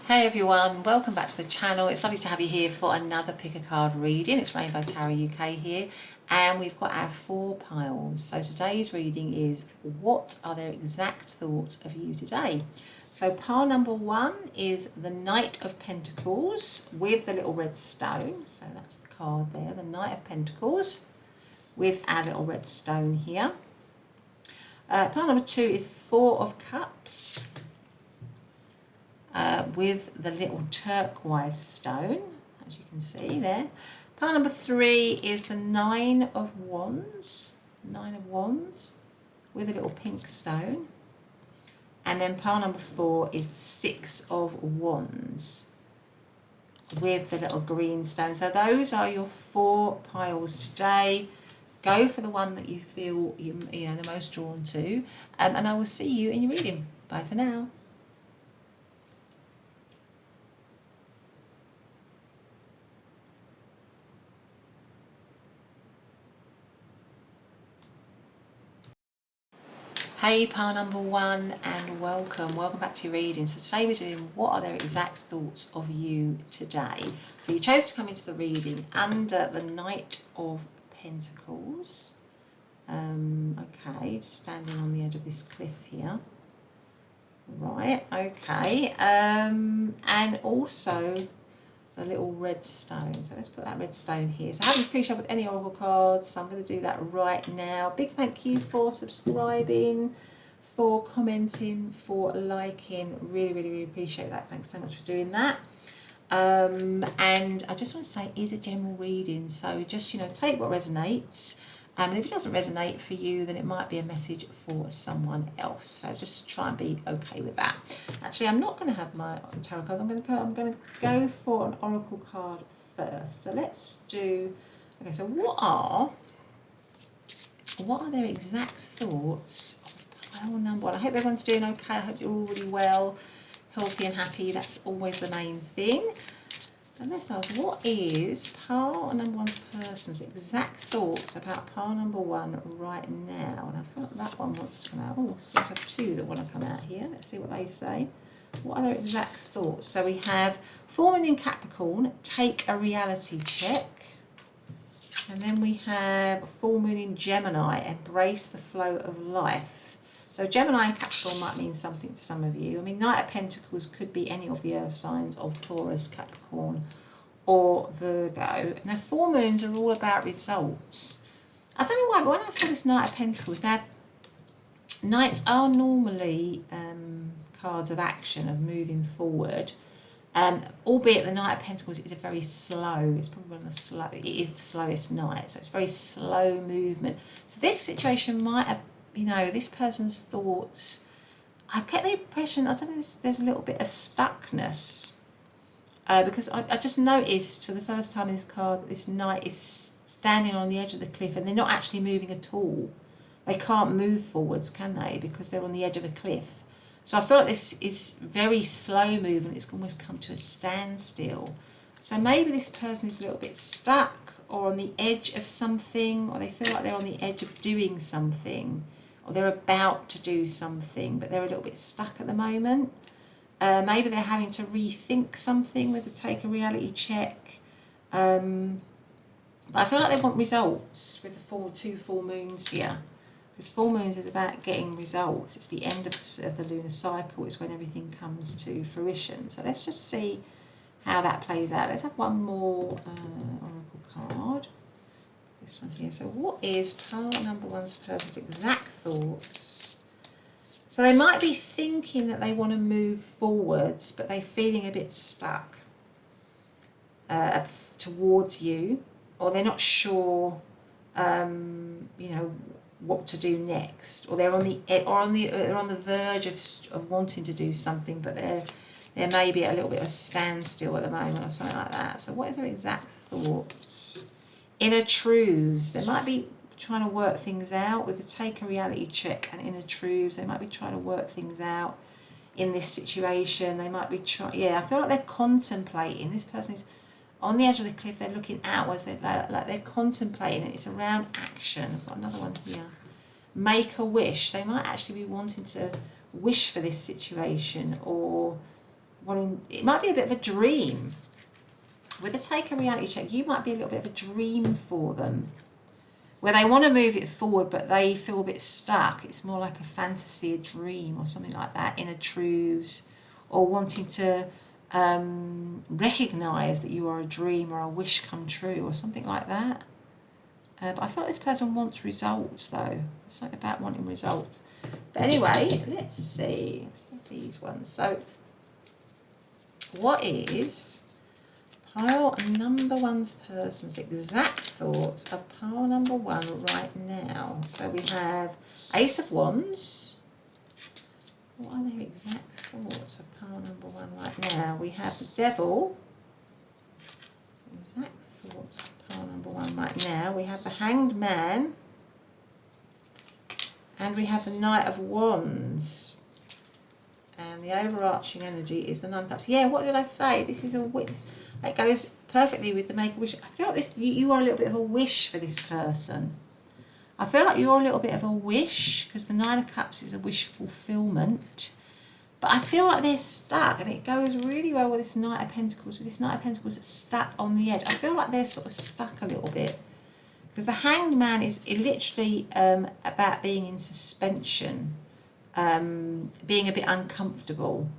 Hey everyone, welcome back to the channel. It's lovely to have you here for another pick a card reading. It's Rainbow Tarot UK here, and we've got our 4 piles. So today's reading is, what are their exact thoughts of you today? So pile number 1 is the Knight of Pentacles with the little red stone. So that's the card there, the Knight of Pentacles with our little red stone here. Pile number 2 is the 4 of Cups. With the little turquoise stone, as you can see there. Pile number 3 is the 9 of Wands, with a little pink stone. And then pile number 4 is the 6 of Wands with the little green stone. So those are your 4 piles today. Go for the one that you feel you know the most drawn to, and I will see you in your reading. Bye for now. Hey pile number 1, and welcome back to your reading. So today we're doing, what are their exact thoughts of you today? So you chose to come into the reading under the Knight of Pentacles. Okay, just standing on the edge of this cliff here. Right, okay, and also the little red stone. So let's put that red stone here. So I haven't pre-shuffled any oracle cards, so I'm going to do that right now. Big thank you for subscribing, for commenting, for liking. Really appreciate that. Thanks so much for doing that. And I just want to say, it is a general reading, so just take what resonates. And if it doesn't resonate for you, then it might be a message for someone else. So just try and be okay with that. Actually, I'm not going to have my tarot cards. I'm going to go for an oracle card first. So let's do. Okay. So what are their exact thoughts of pile number 1? I hope everyone's doing okay. I hope you're all really well, healthy and happy. That's always the main thing. And let's ask, what is pile number 1's person's exact thoughts about pile number 1 right now? And I feel like that one wants to come out. Oh, so I have 2 that want to come out here. Let's see what they say. What are their exact thoughts? So we have full moon in Capricorn, take a reality check. And then we have full moon in Gemini, embrace the flow of life. So Gemini and Capricorn might mean something to some of you. I mean, Knight of Pentacles could be any of the earth signs of Taurus, Capricorn, or Virgo. Now, full moons are all about results. I don't know why, but when I saw this Knight of Pentacles, now, Knights are normally cards of action, of moving forward. Albeit the Knight of Pentacles is a very slow, it's probably one of the slow, it is the slowest Knight, so it's very slow movement. So this situation might have, this person's thoughts, I get the impression, I don't know, there's a little bit of stuckness. Because I just noticed for the first time in this card, this Knight is standing on the edge of the cliff and they're not actually moving at all. They can't move forwards, can they? Because they're on the edge of a cliff. So I feel like this is very slow movement. It's almost come to a standstill. So maybe this person is a little bit stuck or on the edge of something, or they feel like they're on the edge of doing something, or they're about to do something, but they're a little bit stuck at the moment. Maybe they're having to rethink something with the take a reality check. But I feel like they want results with the 2 full moons here. Because full moons is about getting results. It's the end of the lunar cycle. It's when everything comes to fruition. So let's just see how that plays out. Let's have one more oracle card. This one here. So what is pile number 1's person's exact thoughts? So they might be thinking that they want to move forwards, but they're feeling a bit stuck towards you, or they're not sure, what to do next, or they're on the verge of wanting to do something, but they're maybe at a little bit of a standstill at the moment, or something like that. So what is their exact thoughts? Inner truths. They might be trying to work things out with the take a reality check and inner truths. They might be trying to work things out in this situation. They might be I feel like they're contemplating. This person is on the edge of the cliff. They're looking outwards. They're like they're contemplating it. It's around action. I've got another one here. Make a wish. They might actually be wanting to wish for this situation, or it might be a bit of a dream. With the take a reality check, you might be a little bit of a dream for them, where they want to move it forward, but they feel a bit stuck. It's more like a fantasy, a dream, or something like that, inner truths, or wanting to recognise that you are a dream or a wish come true, or something like that. But I feel like this person wants results, though. There's something about wanting results. But anyway, let's see these ones. So, what is pile number one's person's exact thoughts of pile number one right now? So we have Ace of Wands. What are their exact thoughts of pile number one right now? We have the Devil. Exact thoughts of pile number one right now. We have the Hanged Man. And we have the Knight of Wands. And the overarching energy is the Nine of Cups. Yeah, what did I say? This is a wish. It goes perfectly with the Make-A-Wish. I feel like you are a little bit of a wish for this person. I feel like you're a little bit of a wish, because the Nine of Cups is a wish fulfillment. But I feel like they're stuck, and it goes really well with this Knight of Pentacles. With this Knight of Pentacles that's stuck on the edge. I feel like they're sort of stuck a little bit. Because the Hanged Man is literally about being in suspension, being a bit uncomfortable.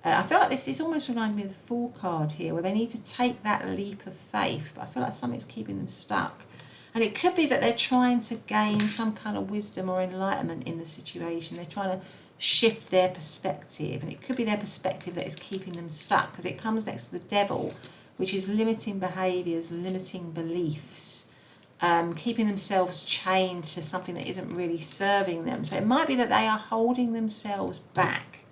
I feel like this almost reminds me of the Fool card here, where they need to take that leap of faith, but I feel like something's keeping them stuck. And it could be that they're trying to gain some kind of wisdom or enlightenment in the situation. They're trying to shift their perspective, and it could be their perspective that is keeping them stuck, because it comes next to the Devil, which is limiting behaviours, limiting beliefs. Keeping themselves chained to something that isn't really serving them. So it might be that they are holding themselves back.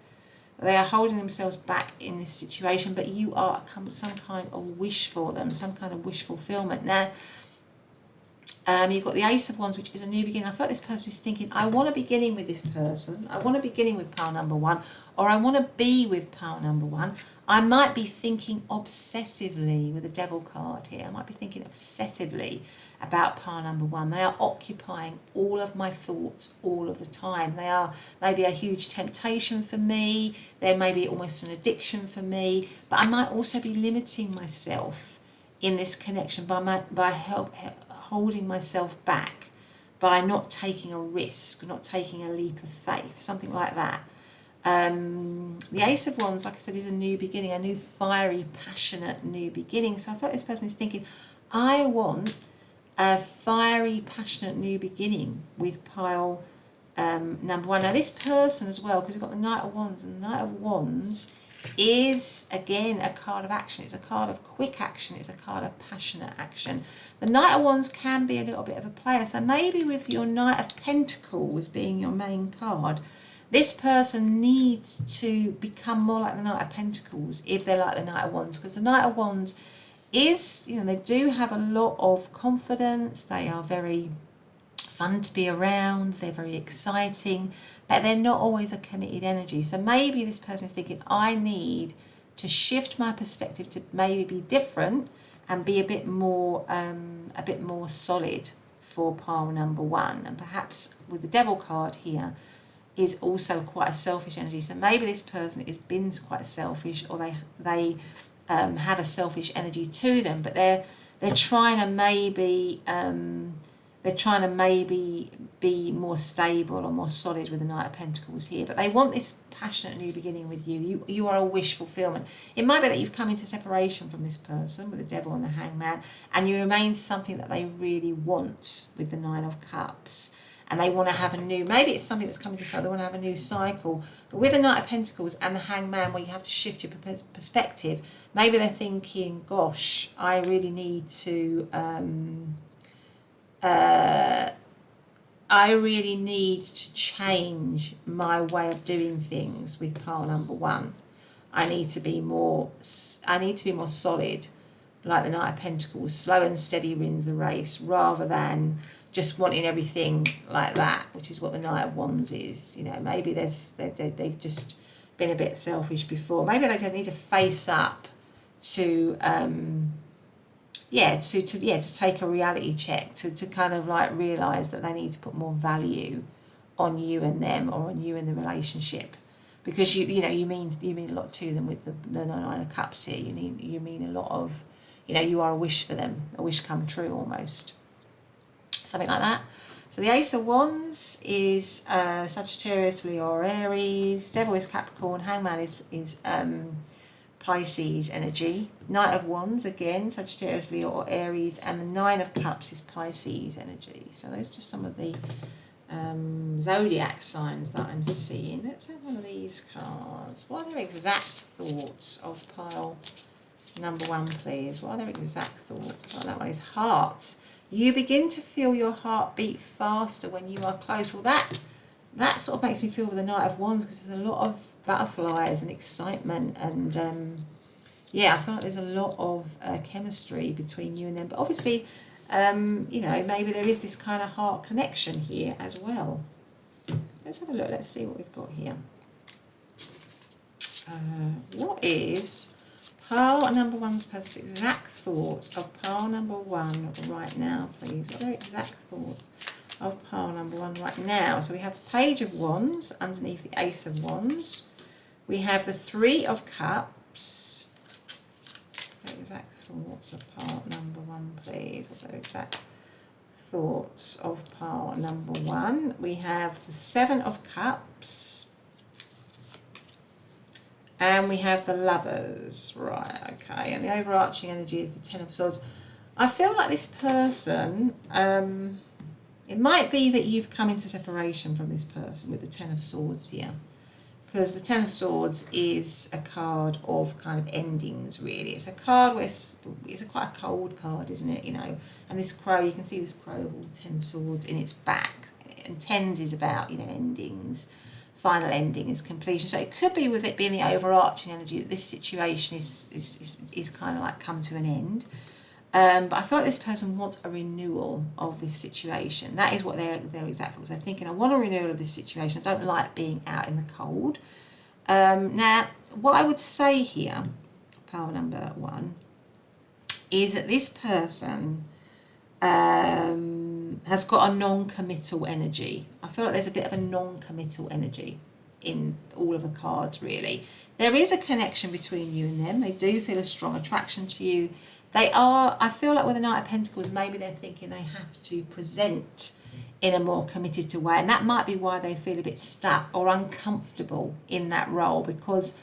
They are holding themselves back in this situation, but you are some kind of wish for them, some kind of wish fulfillment. Now, you've got the Ace of Wands, which is a new beginning. I feel like this person is thinking, I want to be beginning with this person. I want to be beginning with pile number one, or I want to be with pile number one. I might be thinking obsessively with the Devil card here. I might be thinking obsessively about pile number one. They are occupying all of my thoughts all of the time. They are maybe a huge temptation for me. They may be almost an addiction for me. But I might also be limiting myself in this connection by holding myself back, by not taking a risk, not taking a leap of faith, something like that. The Ace of Wands, like I said, is a new beginning, a new fiery, passionate new beginning. So I thought this person is thinking, I want a fiery, passionate new beginning with pile number one. Now this person as well, because we've got the Knight of Wands, and the Knight of Wands is, again, a card of action. It's a card of quick action. It's a card of passionate action. The Knight of Wands can be a little bit of a player. So maybe with your Knight of Pentacles being your main card, this person needs to become more like the Knight of Pentacles if they're like the Knight of Wands. Because the Knight of Wands is, they do have a lot of confidence. They are very fun to be around. They're very exciting, but they're not always a committed energy. So maybe this person is thinking, I need to shift my perspective to maybe be different and be a bit more solid for pile number one. And perhaps with the Devil card here is also quite a selfish energy. So maybe this person has been quite selfish, or they have a selfish energy to them, but they're trying to maybe be more stable or more solid with the Knight of Pentacles here. But they want this passionate new beginning with you. You are a wish fulfillment. It might be that you've come into separation from this person with the Devil and the Hanged Man, and you remain something that they really want with the Nine of Cups. And they want to have maybe it's something that's coming to cycle, they want to have a new cycle. But with the Knight of Pentacles and the Hanged Man, where you have to shift your perspective, maybe they're thinking, gosh, I really need to, change my way of doing things with pile number one. I need to be more solid, like the Knight of Pentacles. Slow and steady wins the race, rather than just wanting everything like that, which is what the Knight of Wands is. Maybe they've just been a bit selfish before. Maybe they just need to face up to take a reality check, to kind of like realise that they need to put more value on you and them, or on you and the relationship. because you know you mean a lot to them with the Nine of Cups here. You mean a lot of, you know, you are a wish for them, a wish come true almost, something like that. So the Ace of Wands is Sagittarius, Leo or Aries. Devil is Capricorn. Hangman is Pisces energy. Knight of Wands again, Sagittarius, Leo or Aries, and the Nine of Cups is Pisces energy. So those are just some of the zodiac signs that I'm seeing. Let's have one of these cards. What are their exact thoughts of pile number 1, please? What are their exact thoughts? Oh, that one is heart. You begin to feel your heart beat faster when you are close. Well, that sort of makes me feel with the Knight of Wands, because there's a lot of butterflies and excitement, and yeah, I feel like there's a lot of chemistry between you and them. But obviously, you know, maybe there is this kind of heart connection here as well. Let's have a look. Let's see what we've got here. What is pile number 1's person's exact thoughts of pile number 1 right now, please? What are their exact thoughts of pile number 1 right now? So we have the Page of Wands underneath the Ace of Wands. We have the 3 of Cups. Their exact thoughts of pile number 1, please. What are their exact thoughts of pile number 1? We have the 7 of Cups. And we have the Lovers. Right, okay. And the overarching energy is the 10 of Swords. I feel like this person, it might be that you've come into separation from this person with the 10 of Swords here. Because the 10 of Swords is a card of kind of endings, really. It's a card where it's quite a cold card, isn't it? You know, and this crow, you can see this crow with all the 10 swords in its back. And tens is about, you know, endings. Final ending is completion. So it could be with it being the overarching energy that this situation is kind of like come to an end. But I feel like this person wants a renewal of this situation. That is what their exact thoughts. They're thinking, I want a renewal of this situation. I don't like being out in the cold. Now, what I would say here, pile number 1, is that this person has got a non-committal energy. I feel like there's a bit of a non-committal energy in all of the cards, really. There is a connection between you and them. They do feel a strong attraction to you. They are, I feel like with the Knight of Pentacles, maybe they're thinking they have to present in a more committed to way. And that might be why they feel a bit stuck or uncomfortable in that role, because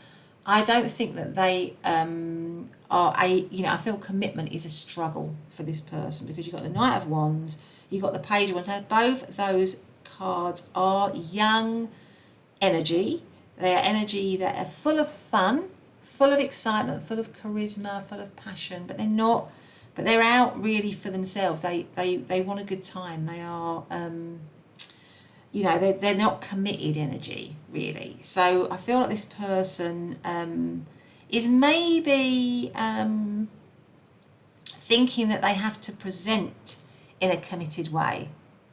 I don't think that they I feel commitment is a struggle for this person, because you've got the Knight of Wands, you've got the Page of Wands. Now, both those cards are young energy. They are energy that are full of fun, full of excitement, full of charisma, full of passion, but they're not, but they're out really for themselves. They want a good time. They are, you know, they're not committed energy, really. So I feel like this person is maybe thinking that they have to present in a committed way,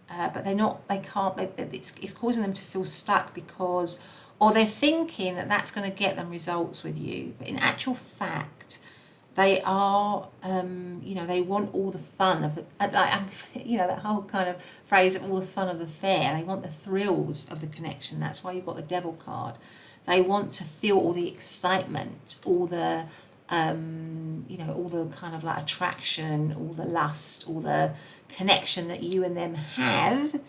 but they're not, they can't, it's causing them to feel stuck, because, or they're thinking that that's going to get them results with you, but in actual fact, they are, you know, they want all the fun of the, like, you know, that whole kind of phrase of all the fun of the fair. They want the thrills of the connection. That's why you've got the Devil card. They want to feel all the excitement, all the, you know, all the kind of like attraction, all the lust, all the connection that you and them have.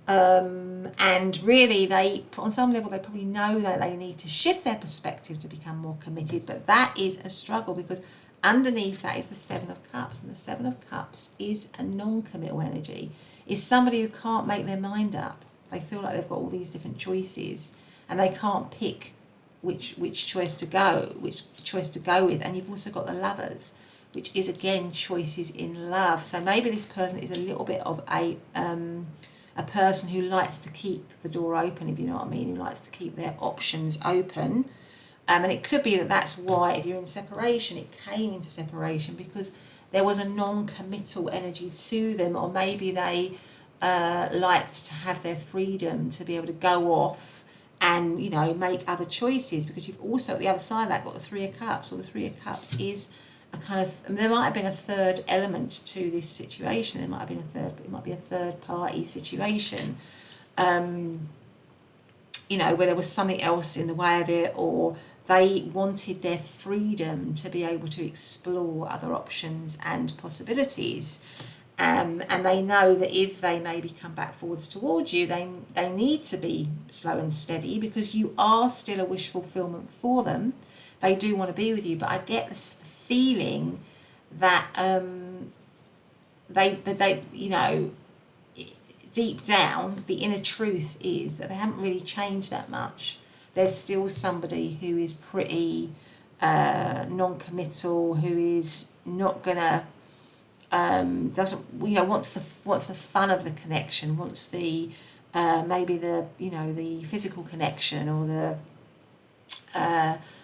And really, they, on some level, they probably know that they need to shift their perspective to become more committed, but that is a struggle, because underneath that is the 7 of Cups, and the 7 of Cups is a non-committal energy. Is somebody who can't make their mind up. They feel like they've got all these different choices, and they can't pick which choice to go with. And you've also got the Lovers, which is again choices in love. So maybe this person is a little bit of a person who likes to keep the door open, if you know what I mean, who likes to keep their options open. And it could be that that's why, if you're in separation, it came into separation because there was a non-committal energy to them, or maybe they liked to have their freedom to be able to go off and, you know, make other choices, because you've also, at the other side of that, got the 3 of Cups. Or the 3 of Cups is a kind of, I mean, there might have been a third element to this situation. There might have been it might be a third party situation. you know, where there was something else in the way of it, or they wanted their freedom to be able to explore other options and possibilities. And they know that if they maybe come back forwards towards you, they need to be slow and steady, because you are still a wish fulfillment for them. They do want to be with you, but I get this feeling that they you know, deep down, the inner truth is that they haven't really changed that much. There's still somebody who is pretty non-committal, who is not gonna doesn't, you know, wants the fun of the connection, wants the maybe the, you know, the physical connection, or the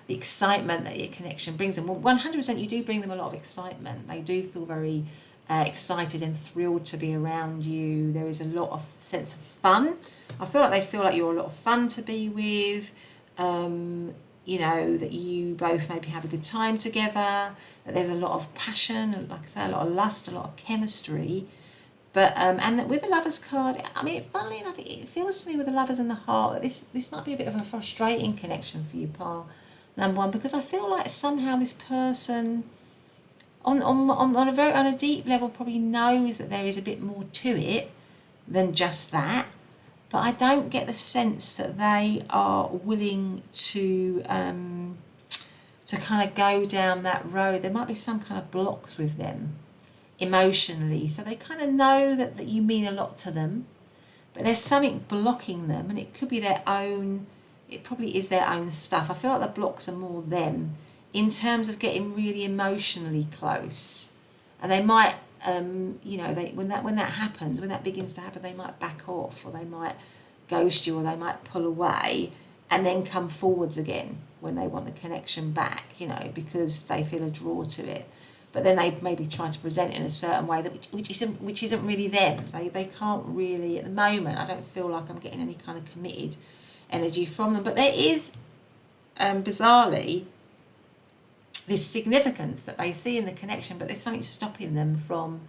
excitement that your connection brings them. Well, 100% you do bring them a lot of excitement. They do feel very excited and thrilled to be around you. There is a lot of sense of fun. I feel like they feel like you're a lot of fun to be with. You know, that you both maybe have a good time together, that there's a lot of passion, and like I say, a lot of lust, a lot of chemistry. But and that with the Lovers card, I mean, funnily enough, it feels to me with the Lovers in the heart that this might be a bit of a frustrating connection for you, pal number one, because I feel like somehow this person on a deep level probably knows that there is a bit more to it than just that. But I don't get the sense that they are willing to kind of go down that road. There might be some kind of blocks with them emotionally. So they kind of know that you mean a lot to them, but there's something blocking them, and it could be their own, it probably is their own stuff. I feel like the blocks are more them in terms of getting really emotionally close. And they might, you know, when that happens, when that begins to happen, they might back off, or they might ghost you, or they might pull away, and then come forwards again when they want the connection back, you know, because they feel a draw to it. But then they maybe try to present it in a certain way that which isn't really them. They can't really, at the moment, I don't feel like I'm getting any kind of committed energy from them. But there is, bizarrely, this significance that they see in the connection, but there's something stopping them from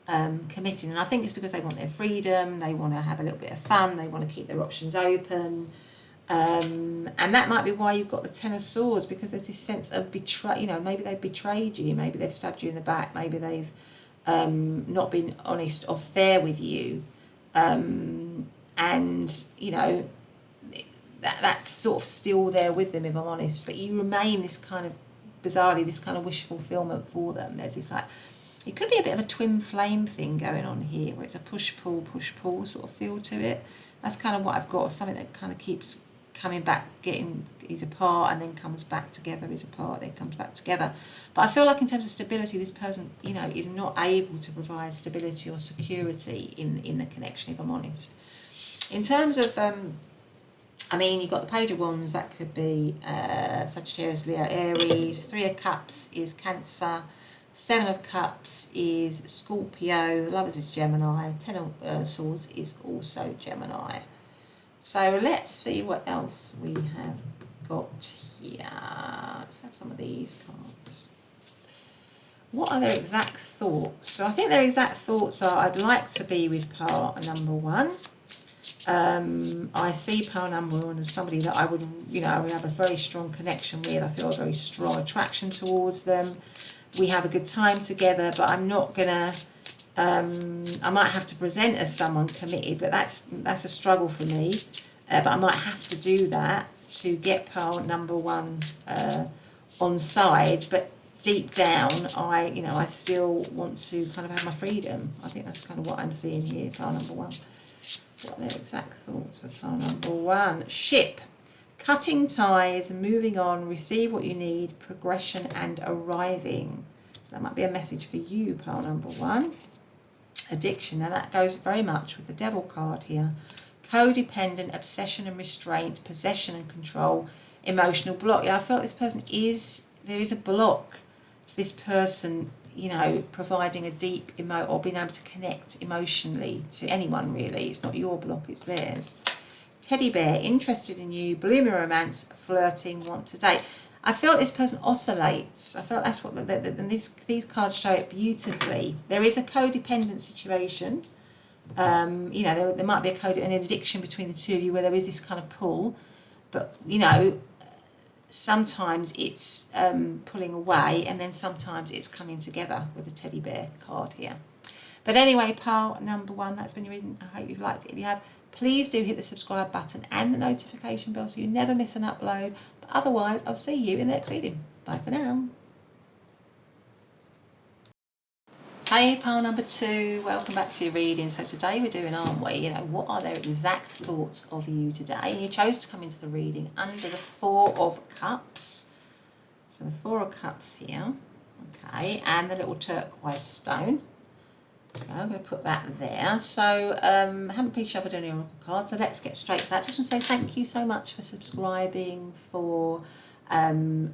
committing. And I think it's because they want their freedom, they want to have a little bit of fun, they want to keep their options open. And that might be why you've got the Ten of Swords, because there's this sense of betray. You know, maybe they've betrayed you, maybe they've stabbed you in the back, maybe they've not been honest or fair with you. And, you know, that's sort of still there with them, if I'm honest. But you remain this kind of, bizarrely, this kind of wish fulfillment for them. There's this, like, it could be a bit of a twin flame thing going on here, where it's a push-pull sort of feel to it. That's kind of what I've got, something that kind of keeps coming back, is apart, and then comes back together, is apart, then comes back together. But I feel like in terms of stability, this person, you know, is not able to provide stability or security in the connection, if I'm honest. In terms of, I mean, you've got the Page of Wands, that could be Sagittarius, Leo, Aries. Three of Cups is Cancer. Seven of Cups is Scorpio. The Lovers is Gemini. Ten of Swords is also Gemini. So let's see what else we have got here. Let's have some of these cards. What are their exact thoughts? So I think their exact thoughts are, I'd like to be with part number one. I see part number one as somebody that I would, you know, I would have a very strong connection with. I feel a very strong attraction towards them. We have a good time together, but I'm not gonna, I might have to present as someone committed, but that's a struggle for me. But I might have to do that to get part number one on side. But deep down, I still want to kind of have my freedom. I think that's kind of what I'm seeing here, part number one. What are their exact thoughts of part number one? Ship. Cutting ties, moving on, receive what you need, progression and arriving. So that might be a message for you, pile number one. Addiction. Now that goes very much with the Devil card here. Codependent, obsession and restraint, possession and control, emotional block. Yeah, I feel like this person there is a block to this person, you know, providing a deep or being able to connect emotionally to anyone, really. It's not your block, it's theirs. Teddy bear, interested in you, blooming romance, flirting, want to date. I feel this person oscillates. I feel like that's what these cards show it beautifully. There is a codependent situation You know, there might be an addiction between the two of you where there is this kind of pull, but, you know, sometimes it's pulling away, and then sometimes it's coming together with the teddy bear card here. But anyway, pile number 1, that's been your reading. I hope you've liked it. If you have, please do hit the subscribe button and the notification bell so you never miss an upload. But otherwise, I'll see you in the next reading. Bye for now. Hey, pile number 2, welcome back to your reading. So today we're doing, aren't we, you know, what are their exact thoughts of you today? And you chose to come into the reading under the 4 of Cups. So the 4 of Cups here, okay, and the little turquoise stone. Okay, I'm going to put that there. So I haven't pre-shuffled any oracle cards, so let's get straight to that. Just want to say thank you so much for subscribing, for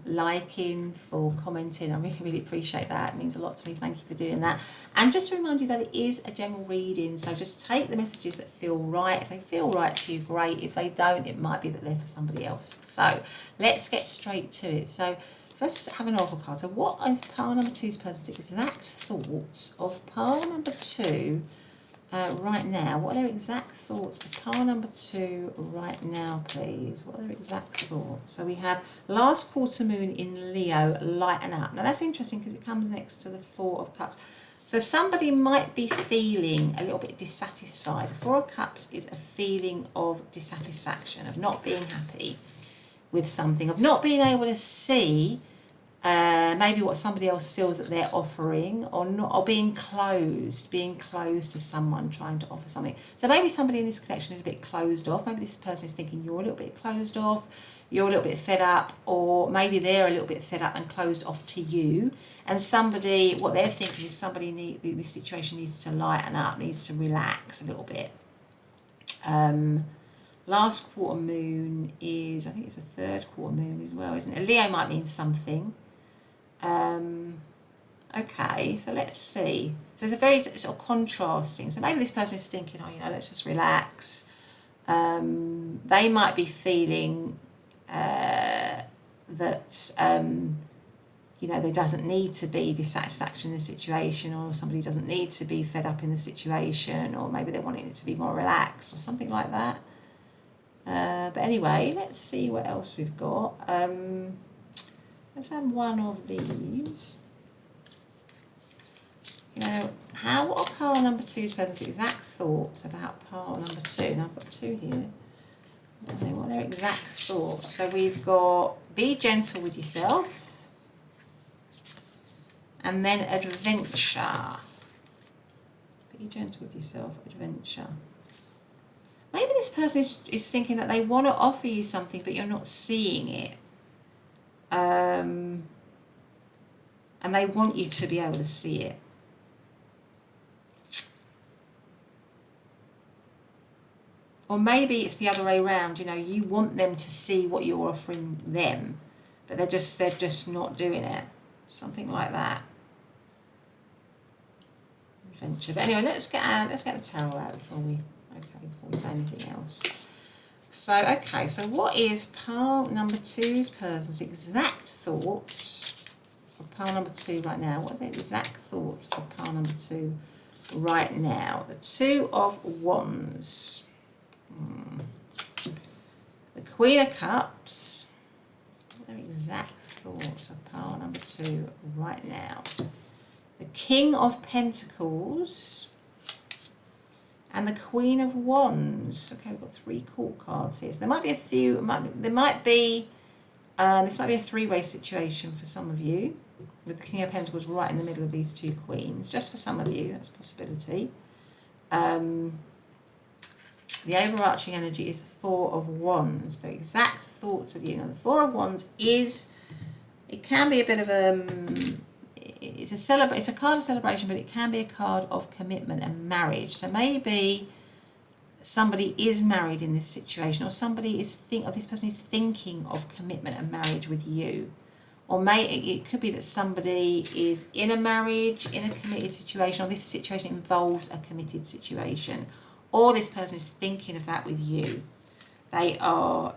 liking, for commenting. I really, really appreciate that. It means a lot to me. Thank you for doing that. And just to remind you that it is a general reading, so just take the messages that feel right. If they feel right to you, great. If they don't, it might be that they're for somebody else. So let's get straight to it. So let's have an oracle card. So what is pile number 2's person's exact thoughts of pile number 2 right now? What are their exact thoughts of pile number 2 right now, please? What are their exact thoughts? So we have last quarter moon in Leo, lighten up. Now that's interesting because it comes next to the 4 of Cups. So somebody might be feeling a little bit dissatisfied. The 4 of Cups is a feeling of dissatisfaction, of not being happy with something, of not being able to see maybe what somebody else feels that they're offering, or not, or being closed to someone trying to offer something. So maybe somebody in this connection is a bit closed off. Maybe this person is thinking you're a little bit closed off, you're a little bit fed up, or maybe they're a little bit fed up and closed off to you. And somebody, what they're thinking is this situation needs to lighten up, needs to relax a little bit. Last quarter moon is, I think it's the 3rd quarter moon as well, isn't it? Leo might mean something. Okay, so let's see. So it's a very sort of contrasting. So maybe this person is thinking, oh, you know, let's just relax. They might be feeling that, you know, there doesn't need to be dissatisfaction in the situation, or somebody doesn't need to be fed up in the situation, or maybe they're wanting it to be more relaxed or something like that. But anyway, let's see what else we've got. Let's have one of these. You know, what are pile number 2's person's exact thoughts about pile number 2? Now I've got 2 here. What are their exact thoughts? So we've got be gentle with yourself, and then adventure. Be gentle with yourself, adventure. Maybe this person is thinking that they want to offer you something, but you're not seeing it. And they want you to be able to see it. Or maybe it's the other way around, you know, you want them to see what you're offering them, but they're just not doing it. Something like that. Adventure. But anyway, let's get the tarot out before we say anything else. So, okay, so what is pile number 2's person's exact thoughts of pile number 2 right now? What are the exact thoughts of pile number 2 right now? The 2 of Wands. The Queen of Cups. What are their exact thoughts of pile number 2 right now? The King of Pentacles. And the Queen of Wands. Okay, we've got 3 court cards here. So there might be a few. This might be a 3-way situation for some of you, with the King of Pentacles right in the middle of these 2 queens. Just for some of you, that's a possibility. The overarching energy is the 4 of Wands. The exact thoughts of you. Now, the 4 of Wands it can be a bit of it's a card of celebration, but it can be a card of commitment and marriage. So maybe somebody is married in this situation, or this person is thinking of commitment and marriage with you. Or it could be that somebody is in a marriage, in a committed situation, or this situation involves a committed situation, or this person is thinking of that with you. They are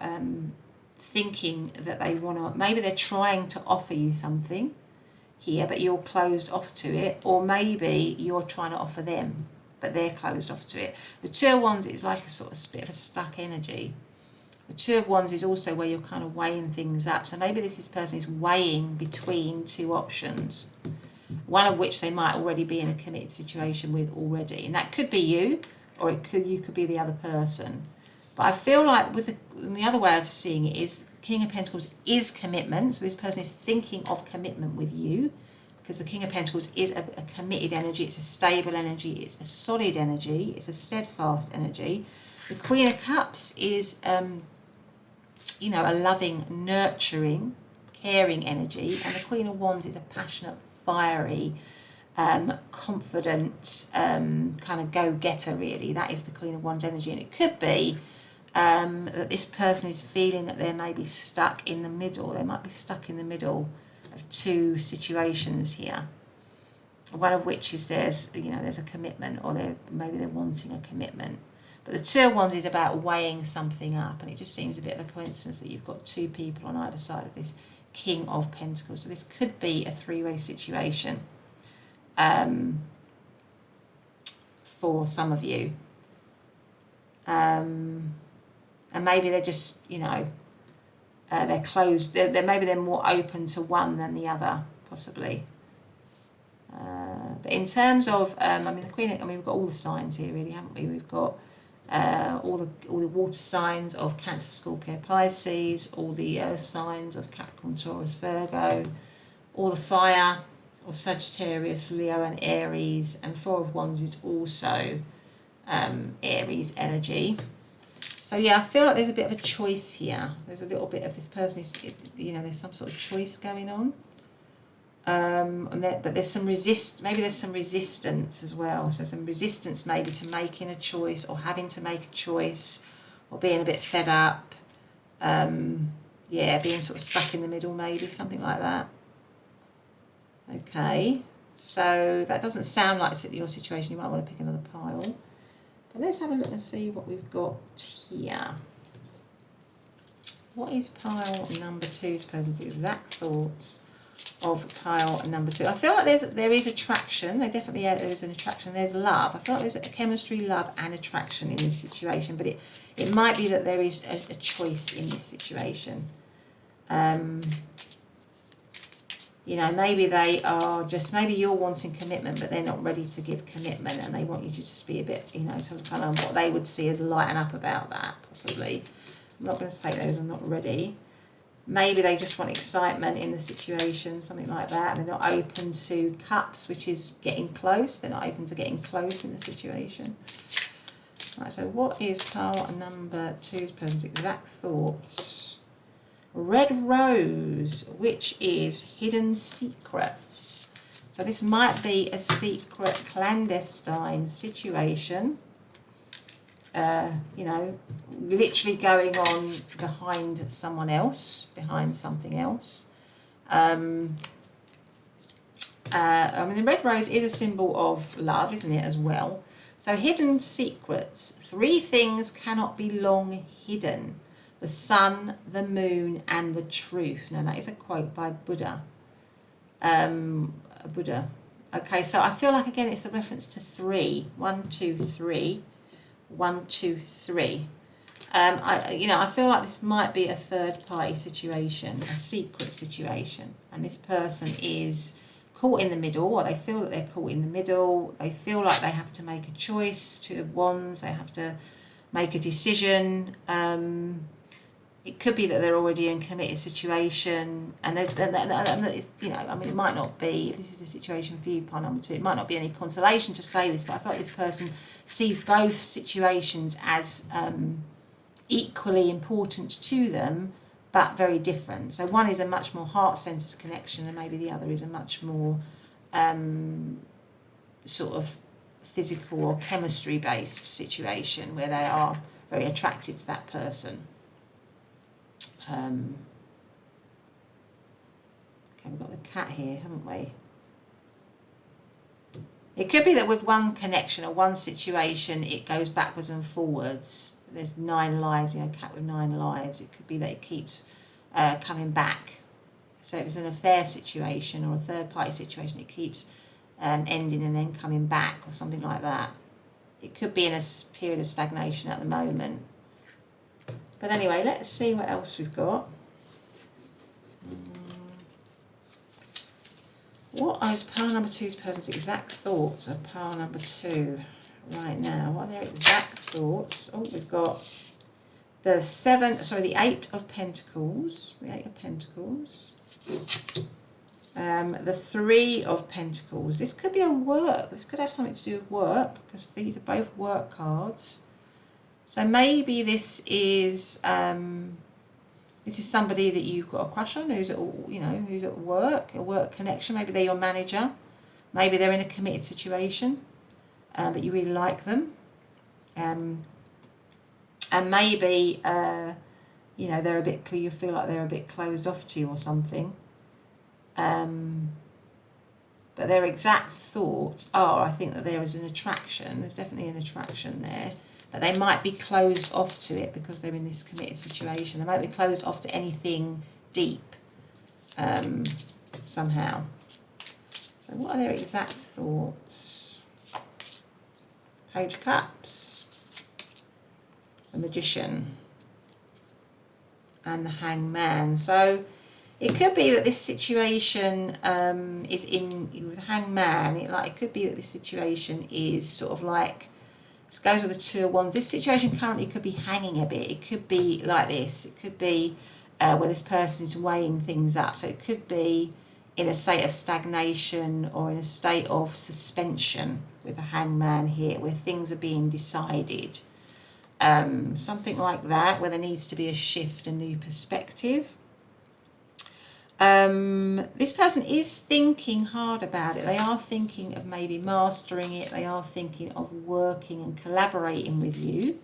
thinking that they want to, maybe they're trying to offer you something here, but you're closed off to it, or maybe you're trying to offer them but they're closed off to it. The Two of Wands is like a sort of bit of a stuck energy. The Two of Wands is also where you're kind of weighing things up. So maybe this person is weighing between two options, one of which they might already be in a committed situation with already. And that could be you, or you could be the other person. But I feel like the other way of seeing it is King of Pentacles is commitment. So this person is thinking of commitment with you, because the King of Pentacles is a committed energy. It's a stable energy. It's a solid energy. It's a steadfast energy. The Queen of Cups is, you know, a loving, nurturing, caring energy. And the Queen of Wands is a passionate, fiery, confident, kind of go-getter, really. That is the Queen of Wands energy. And it could be that this person is feeling that they're maybe stuck in the middle. They might be stuck in the middle of two situations here. One of which is there's a commitment, or maybe they're wanting a commitment. But the Two of Wands is about weighing something up, and it just seems a bit of a coincidence that you've got two people on either side of this King of Pentacles. So this could be a three-way situation for some of you. And maybe they're just, they're closed. Maybe they're more open to one than the other, possibly. But in terms of, the Queen, we've got all the signs here, really, haven't we? We've got all the water signs of Cancer, Scorpio, Pisces, all the earth signs of Capricorn, Taurus, Virgo, all the fire of Sagittarius, Leo, and Aries, and Four of Wands is also Aries energy. So yeah, I feel like there's a bit of a choice here. There's a little bit of this person is, there's some sort of choice going on. But there's some maybe there's some resistance as well. So some resistance maybe to making a choice, or having to make a choice, or being a bit fed up. Being sort of stuck in the middle, maybe, something like that. Okay, so that doesn't sound like your situation. You might want to pick another pile. But let's have a look and see what we've got here. What is pile number 2's person's exact thoughts of pile number 2? I feel like there is attraction. There is an attraction. There's love. I feel like there's a chemistry, love, and attraction in this situation. But it might be that there is a choice in this situation. Maybe they are just, maybe you're wanting commitment, but they're not ready to give commitment, and they want you to just be a bit, sort of kind of what they would see as lighten up about that, possibly. I'm not going to take those, I'm not ready. Maybe they just want excitement in the situation, something like that. They're not open to cups, which is getting close. They're not open to getting close in the situation. Right, so what is pile number 2's person's exact thoughts? Red Rose, which is hidden secrets. So this might be a secret, clandestine situation. Literally going on behind someone else, behind something else. The red rose is a symbol of love, isn't it, as well? So hidden secrets. 3 things cannot be long hidden: the sun, the moon, and the truth. Now, that is a quote by Buddha. Buddha. Okay, so I feel like, again, it's the reference to 3. 1, 2, 3. 1, 2, 3. I feel like this might be a third-party situation, a secret situation, and this person is caught in the middle, or they feel that they're caught in the middle. They feel like they have to make a choice. 2 of Wands, they have to make a decision. It could be that they're already in a committed situation, and it might not be, if this is the situation for you, pile number 2, it might not be any consolation to say this, but I feel like this person sees both situations as equally important to them, but very different. So one is a much more heart-centered connection, and maybe the other is a much more sort of physical or chemistry-based situation where they are very attracted to that person. Okay, we've got the cat here, haven't we? It could be that with one connection or one situation, it goes backwards and forwards. There's 9 lives, cat with 9 lives. It could be that it keeps coming back. So if it's an affair situation or a third-party situation, it keeps ending and then coming back, or something like that. it could be in a period of stagnation at the moment. But anyway, let's see what else we've got. What is pile number 2's person's exact thoughts of pile number 2 right now? What are their exact thoughts? Oh, we've got the 8 of Pentacles. The 8 of Pentacles. The 3 of Pentacles. This could be a work. This could have something to do with work, because these are both work cards. So maybe this is somebody that you've got a crush on, who's at, who's at work, a work connection. Maybe they're your manager. Maybe they're in a committed situation, but you really like them. And maybe they're a bit. You feel like they're a bit closed off to you or something. But their exact thoughts are, I think that there is an attraction. There's definitely an attraction there. But they might be closed off to it because they're in this committed situation. They might be closed off to anything deep somehow. So what are their exact thoughts? Page of Cups, the Magician, and the Hangman. So it could be that this situation is with the Hangman. It could be that this situation is sort of like, this goes with the 2 of Wands. This situation currently could be hanging a bit. It could be like this. It could be where this person is weighing things up. So it could be in a state of stagnation or in a state of suspension with the Hangman here, where things are being decided. Something like that, where there needs to be a shift, a new perspective. This person is thinking hard about it. They are thinking of maybe mastering it. They are thinking of working and collaborating with you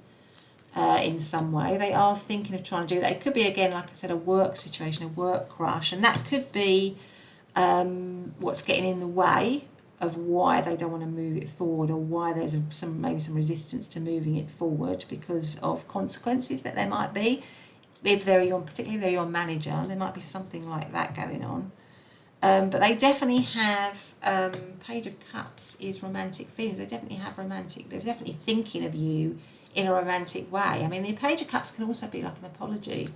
in some way. They are thinking of trying to do that. It could be, again, like I said, a work situation, a work crush, and that could be what's getting in the way of why they don't want to move it forward, or why there's maybe some resistance to moving it forward because of consequences that there might be. If particularly if they're your manager, there might be something like that going on. But they definitely have, Page of Cups is romantic feelings. They definitely have they're definitely thinking of you in a romantic way. I mean, the Page of Cups can also be like an apology.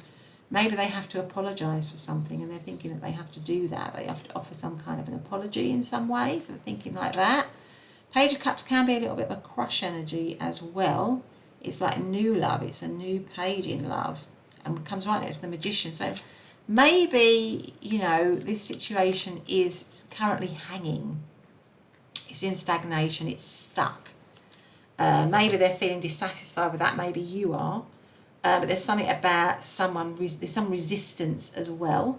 Maybe they have to apologise for something, and they're thinking that they have to do that. They have to offer some kind of an apology in some way, so they're thinking like that. Page of Cups can be a little bit of a crush energy as well. It's like new love. It's a new page in love. And comes right next to the Magician. So maybe, this situation is currently hanging. It's in stagnation. It's stuck. Maybe they're feeling dissatisfied with that. Maybe you are. But there's something about there's some resistance as well.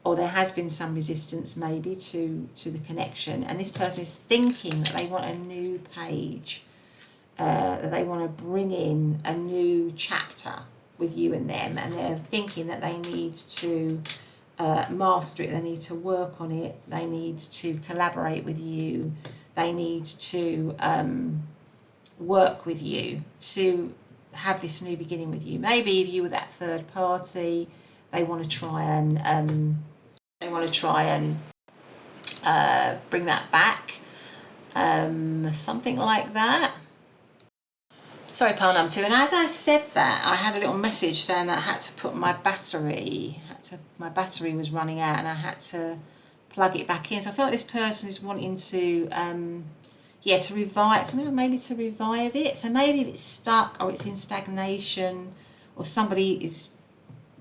Or there has been some resistance maybe to the connection. And this person is thinking that they want a new page. That they want to bring in a new chapter with you and them, and they're thinking that they need to master it, they need to work on it, they need to collaborate with you, they need to work with you to have this new beginning with you. Maybe if you were that third party, they want to try and bring that back, something like that. Sorry, pile number 2. And as I said that, I had a little message saying that I had to put my battery, was running out, and I had to plug it back in. So I feel like this person is wanting to, to revive, maybe to revive it. So maybe if it's stuck or it's in stagnation, or somebody is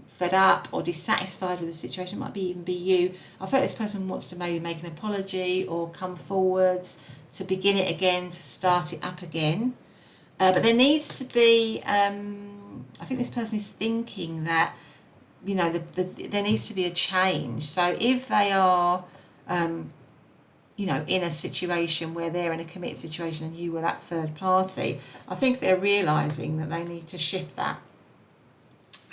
fed up or dissatisfied with the situation, it might even be you. I feel like this person wants to maybe make an apology or come forwards to begin it again, to start it up again. But there needs to be, I think this person is thinking that, there needs to be a change. So if they are, in a situation where they're in a committed situation and you were that third party, I think they're realising that they need to shift that.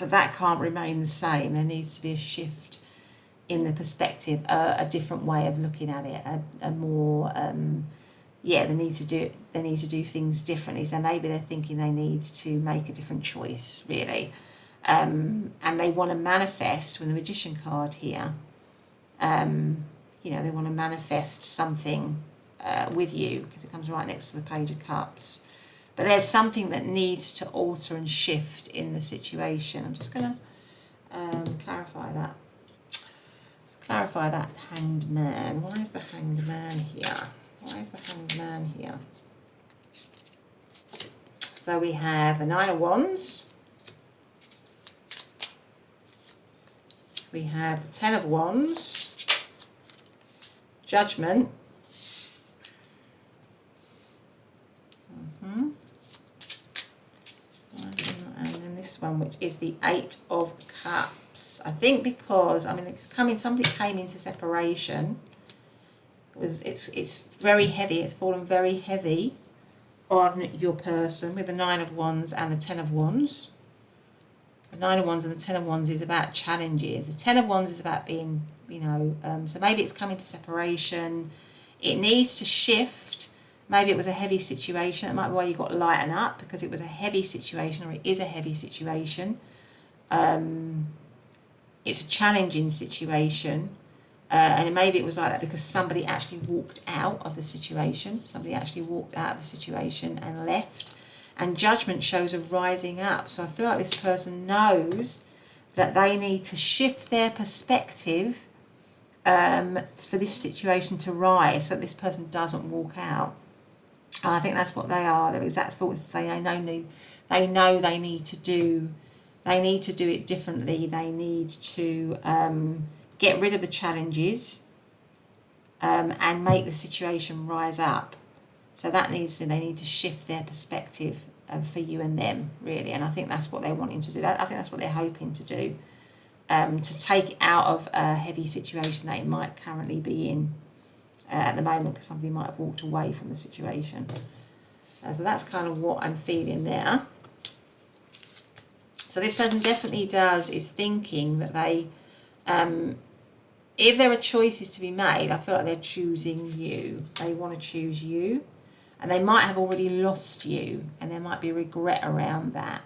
That can't remain the same. There needs to be a shift in the perspective, a different way of looking at it, a more... they need to do things differently. So maybe they're thinking they need to make a different choice, really, and they want to manifest with the Magician card here. They want to manifest something with you, because it comes right next to the Page of Cups. But there's something that needs to alter and shift in the situation. I'm just going to clarify that. Let's clarify that Hanged Man. Why is the Hanged Man here? Why is the Hanged Man here? So we have the Nine of Wands. We have the Ten of Wands. Judgment. And then this one, which is the Eight of Cups. I think because, I mean, somebody came into separation. It's very heavy. It's fallen very heavy on your person with the Nine of Wands and the Ten of Wands. The Nine of Wands and the Ten of Wands is about challenges. The Ten of Wands is about being, you know, so maybe it's coming to separation. It needs to shift. Maybe it was a heavy situation. That might be why you got lighten up, because it was a heavy situation, or it is a heavy situation. It's a challenging situation. And maybe it was like that because somebody actually walked out of the situation. Somebody actually walked out of the situation and left. And Judgment shows a rising up. So I feel like this person knows that they need to shift their perspective for this situation to rise, so that this person doesn't walk out. And I think that's what they are. Their exact thoughts. They know they need to do. They need to do it differently. They need to get rid of the challenges and make the situation rise up. So that needs to. They need to shift their perspective for you and them, really. And I think that's what they're wanting to do. I think that's what they're hoping to do, to take it out of a heavy situation that it might currently be in at the moment, because somebody might have walked away from the situation. So that's kind of what I'm feeling there. So this person definitely is thinking that they, if there are choices to be made, I feel like they're choosing you. They want to choose you. And they might have already lost you, and there might be regret around that.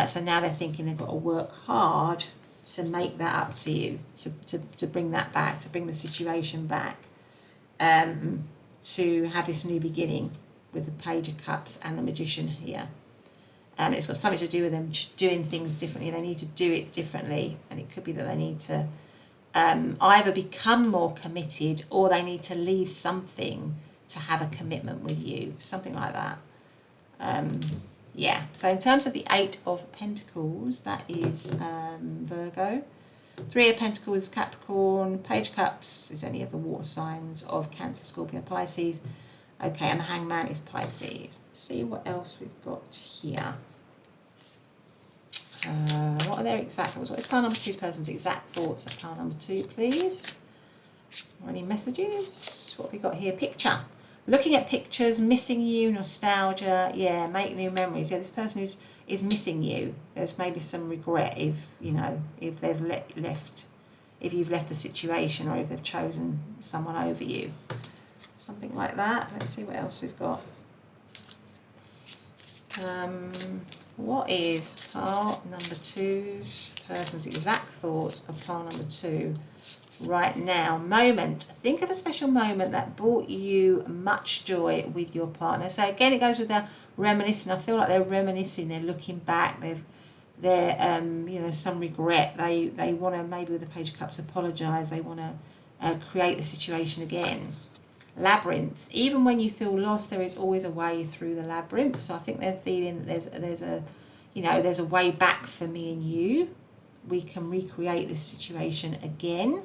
So now they're thinking they've got to work hard to make that up to you, to bring that back, to bring the situation back, to have this new beginning with the Page of Cups and the Magician here. It's got something to do with them doing things differently. They need to do it differently, and it could be that they need to either become more committed, or they need to leave something to have a commitment with you, something like that. Yeah, so in terms of the Eight of Pentacles, that is Virgo. Three of Pentacles is Capricorn. Page of Cups is any of the water signs of Cancer, Scorpio, Pisces. Okay, and the Hangman is Pisces. Let's see what else we've got here. What are their exact thoughts? What is pile number 2's person's exact thoughts of pile number 2, please? Or any messages? What have we got here? Picture. Looking at pictures, missing you, nostalgia. Yeah, make new memories. Yeah, this person is missing you. There's maybe some regret if, you know, if they've left, if you've left the situation, or if they've chosen someone over you. Something like that. Let's see what else we've got. What is pile number 2's person's exact thoughts of pile number 2 right now? Moment. Think of a special moment that brought you much joy with your partner. So again, it goes with their reminiscing. I feel like they're reminiscing. They're looking back. They're you know, some regret. They want to, maybe with the Page of Cups, apologise. They want to create the situation again. Labyrinth. Even when you feel lost, there is always a way through the labyrinth. So I think they're feeling that there's a, you know, there's a way back for me and you. We can recreate this situation again.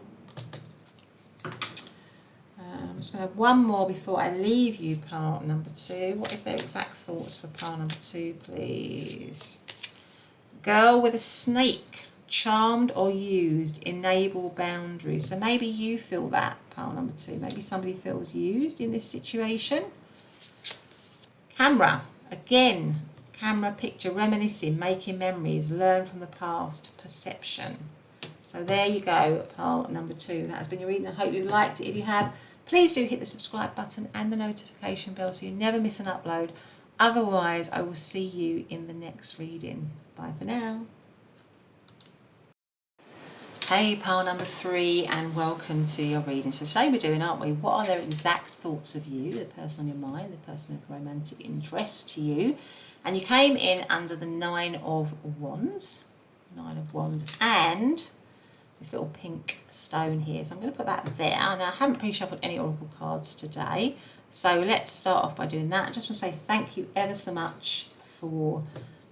I'm just going to have one more before I leave you, pile number 2. What is their exact thoughts for pile number 2, please? Girl with a snake. Charmed or used, enable boundaries. So maybe you feel that, pile number 2. Maybe somebody feels used in this situation. Camera. Again, camera, picture, reminiscing, making memories, learn from the past, perception. So there you go, pile number 2. That has been your reading. I hope you liked it. If you have, please do hit the subscribe button and the notification bell so you never miss an upload. Otherwise, I will see you in the next reading. Bye for now. Hey, pile number 3, and welcome to your reading. So today we're doing, aren't we, what are their exact thoughts of you, the person on your mind, the person of romantic interest to you. And you came in under the 9 of Wands, and this little pink stone here. So I'm going to put that there. Now, I haven't pre-shuffled any oracle cards today, so let's start off by doing that. I just want to say thank you ever so much for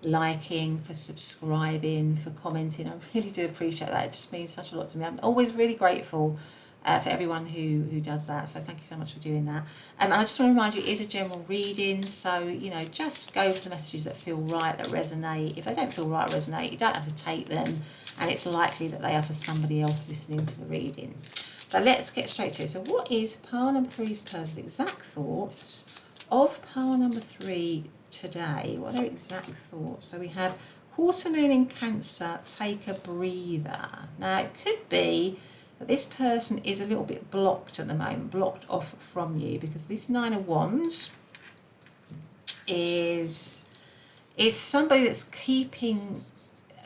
liking, for subscribing, for commenting. I really do appreciate that. It just means such a lot to me. I'm always really grateful for everyone who does that, so thank you so much for doing that. And I just want to remind you, it is a general reading, so you know, just go for the messages that feel right, that resonate. If they don't feel right or resonate, you don't have to take them, and it's likely that they are for somebody else listening to the reading. So let's get straight to it. So what is pile number 3's person's exact thoughts of pile number 3 today? What are their exact thoughts? So we have quarter moon in Cancer, take a breather. Now it could be that this person is a little bit blocked at the moment, blocked off from you, because this 9 of Wands is somebody that's keeping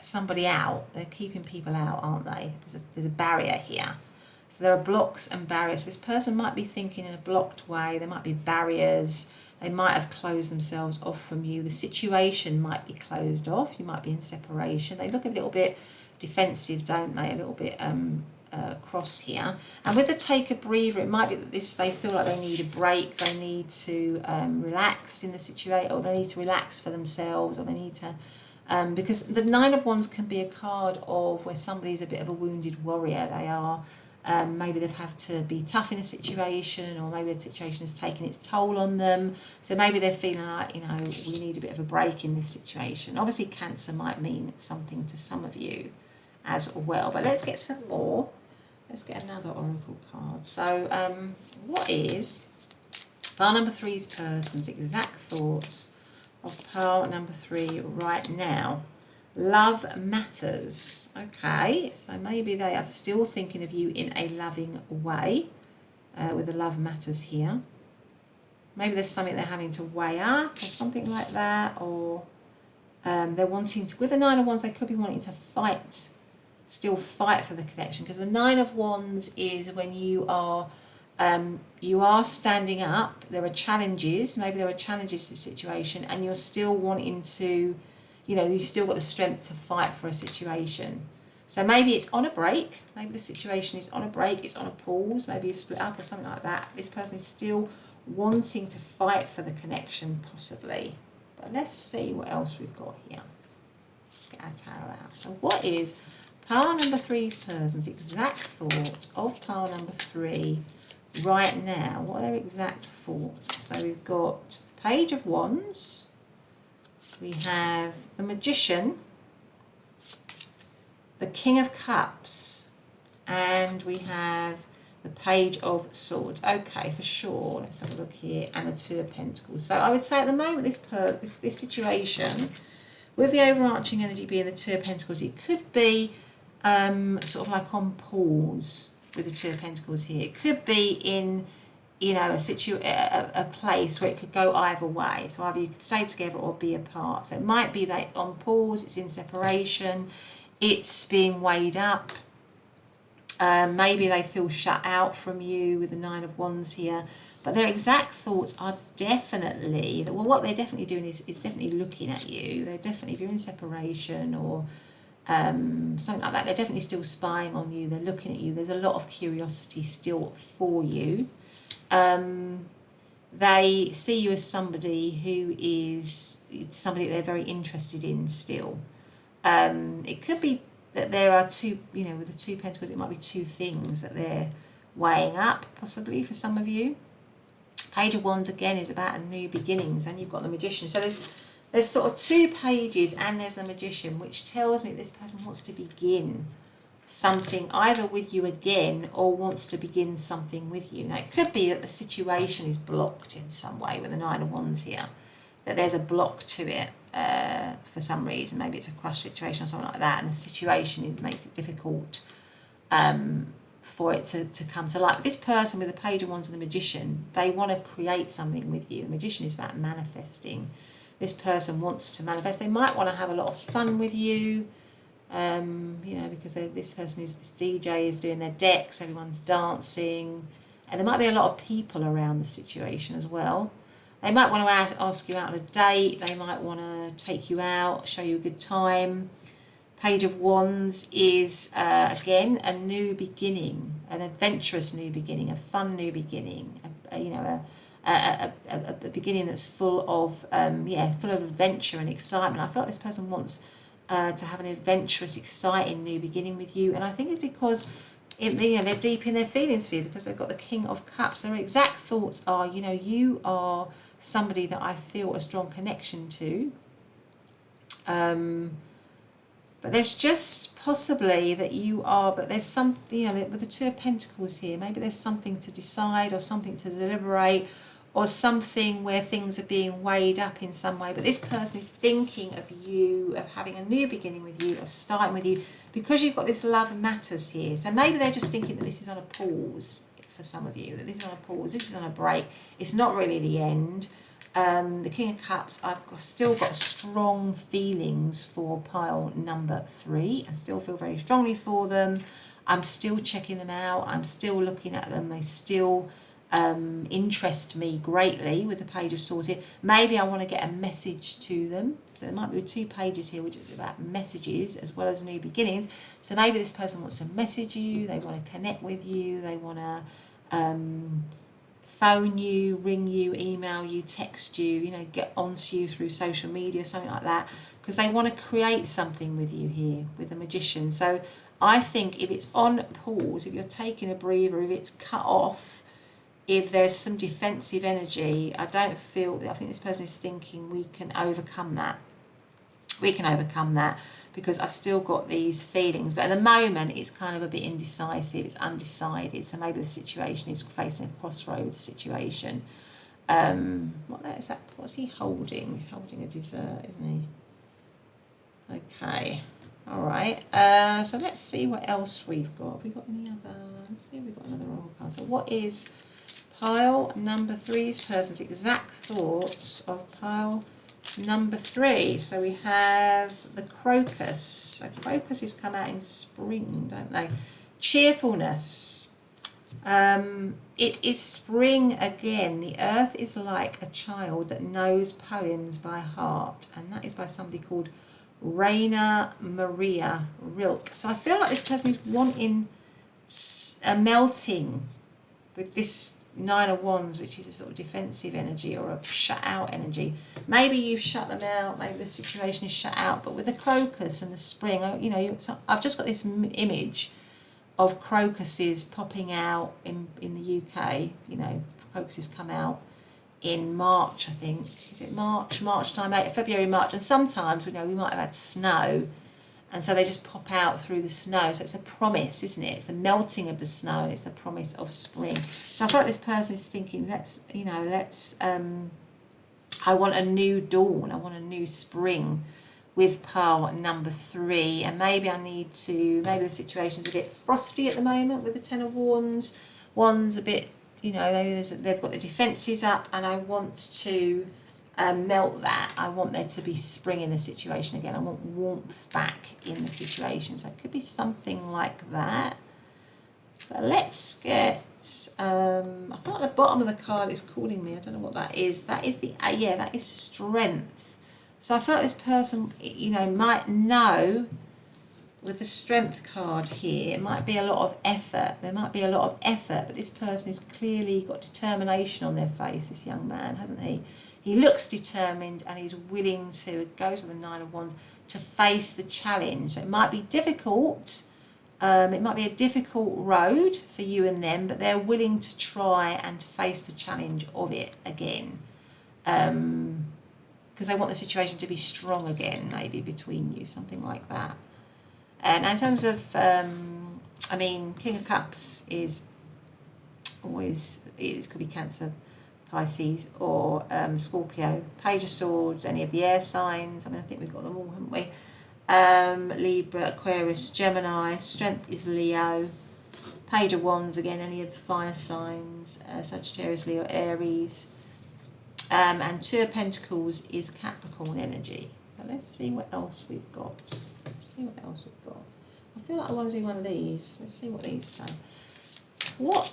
somebody out. They're keeping people out, aren't they? There's a barrier here. So there are blocks and barriers. This person might be thinking in a blocked way. There might be barriers. They might have closed themselves off from you. The situation might be closed off. You might be in separation. They look a little bit defensive, don't they? A little bit cross here. And with the take a breather, it might be that they feel like they need a break. They need to relax in the situation, or they need to relax for themselves, or they need to... because the 9 of Wands can be a card of where somebody's a bit of a wounded warrior. They are... maybe they've had to be tough in a situation, or maybe the situation has taken its toll on them. So maybe they're feeling like, you know, we need a bit of a break in this situation. Obviously, Cancer might mean something to some of you as well. But let's get some more. Let's get another oracle card. So what is pile number 3's person's exact thoughts of pile number 3 right now? Love matters. Okay, so maybe they are still thinking of you in a loving way with the love matters here. Maybe there's something they're having to weigh up or something like that, or they're wanting to, with the 9 of Wands, they could be wanting to fight, still fight for the connection, because the 9 of Wands is when you are standing up. There are challenges, maybe there are challenges to the situation, and you're still wanting to, you know, you've still got the strength to fight for a situation. So maybe it's on a break. Maybe the situation is on a break. It's on a pause. Maybe you've split up or something like that. This person is still wanting to fight for the connection, possibly. But let's see what else we've got here. Let's get our tarot out. So what is pile number 3's person's exact thought of pile number 3 right now? What are their exact thoughts? So we've got Page of Wands. We have the Magician, the King of Cups, and we have the Page of Swords. Okay, for sure. Let's have a look here. And the 2 of Pentacles. So I would say at the moment, this situation, with the overarching energy being the 2 of Pentacles, it could be sort of like on pause with the 2 of Pentacles here. It could be in, you know, a place where it could go either way. So either you could stay together or be apart. So it might be that on pause, it's in separation, it's being weighed up. Maybe they feel shut out from you with the 9 of Wands here. But their exact thoughts are definitely, well, what they're definitely doing is definitely looking at you. They're definitely, if you're in separation or something like that, they're definitely still spying on you. They're looking at you. There's a lot of curiosity still for you. They see you as somebody who is somebody that they're very interested in still. It could be that there are 2, you know, with the 2 Pentacles, it might be 2 things that they're weighing up, possibly for some of you. Page of Wands again is about a new beginnings, and you've got the Magician. So there's sort of 2 pages, and there's the Magician, which tells me that this person wants to begin something either with you again or wants to begin something with you. Now it could be that the situation is blocked in some way with the 9 of Wands here, that there's a block to it for some reason. Maybe it's a crush situation or something like that, and the situation makes it difficult for it to come to light. This person with the Page of Wands and the Magician, they want to create something with you. The Magician is about manifesting. This person wants to manifest. They might want to have a lot of fun with you. You know, because this DJ is doing their decks, everyone's dancing, and there might be a lot of people around the situation as well. They might want to ask you out on a date, they might want to take you out, show you a good time. Page of Wands is, again, a new beginning, an adventurous new beginning, a fun new beginning, a beginning that's full of, full of adventure and excitement. I feel like this person wants to have an adventurous, exciting new beginning with you. And I think it's because they're deep in their feelings for you, because they've got the King of Cups. Their exact thoughts are, you are somebody that I feel a strong connection to. But there's just possibly that you are, but there's something, with the Two of Pentacles here, maybe there's something to decide or something to deliberate, or something where things are being weighed up in some way. But this person is thinking of you, of having a new beginning with you, of starting with you, because you've got this love matters here. So maybe they're just thinking that this is on a pause for some of you, that this is on a pause, this is on a break. It's not really the end. The King of Cups, I've still got strong feelings for pile number 3. I still feel very strongly for them. I'm still checking them out. I'm still looking at them. They still interest me greatly with the Page of Swords here. Maybe I want to get a message to them. So there might be 2 pages here which is about messages as well as new beginnings. So maybe this person wants to message you. They want to connect with you. They want to phone you, ring you, email you, text you, get onto you through social media, something like that, because they want to create something with you here with the Magician. So I think if it's on pause, if you're taking a breather, if it's cut off, if there's some defensive energy, I think this person is thinking we can overcome that. We can overcome that, because I've still got these feelings. But at the moment, it's kind of a bit indecisive. It's undecided. So maybe the situation is facing a crossroads situation. What is that? What's he holding? He's holding a dessert, isn't he? Okay. All right. So let's see what else we've got. Have we got any other? Let's see if we've got another oracle card. So what is pile number 3's person's exact thoughts of pile number 3? So we have the crocus. So crocuses come out in spring, don't they? Cheerfulness. It is spring again. The earth is like a child that knows poems by heart, and that is by somebody called Raina Maria Rilke. So I feel like this person is wanting a melting with this 9 of Wands, which is a sort of defensive energy or a shut out energy. Maybe you've shut them out, maybe the situation is shut out, but with the crocus and the spring, I've just got this image of crocuses popping out in the UK. Crocuses come out in March, I think. Is it March time, February, March, and sometimes we might have had snow, and so they just pop out through the snow. So it's a promise, isn't it? It's the melting of the snow, and it's the promise of spring. So I feel like this person is thinking, I want a new dawn, I want a new spring with pile number 3. And maybe maybe the situation's a bit frosty at the moment with the 10 of Wands. Wands a bit, they've got the defences up, and I want to melt that. I want there to be spring in the situation again. I want warmth back in the situation. So it could be something like that. But let's get, I feel like the bottom of the card is calling me. I don't know what that is. That is that is strength. So I feel like this person, might know with the strength card here, it might be a lot of effort. There might be a lot of effort, but this person has clearly got determination on their face, this young man, hasn't he? He looks determined, and he's willing to go to the 9 of Wands to face the challenge. So it might be difficult. It might be a difficult road for you and them, but they're willing to try and to face the challenge of it again. Because they want the situation to be strong again, maybe between you, something like that. And in terms of, King of Cups is always, it could be Cancer, Pisces, or Scorpio. Page of Swords, any of the air signs. I think we've got them all, haven't we? Libra, Aquarius, Gemini. Strength is Leo. Page of Wands, again, any of the fire signs. Sagittarius, Leo, Aries. And Two of Pentacles is Capricorn energy. But let's see what else we've got. Let's see what else we've got. I feel like I want to do one of these. Let's see what these say. What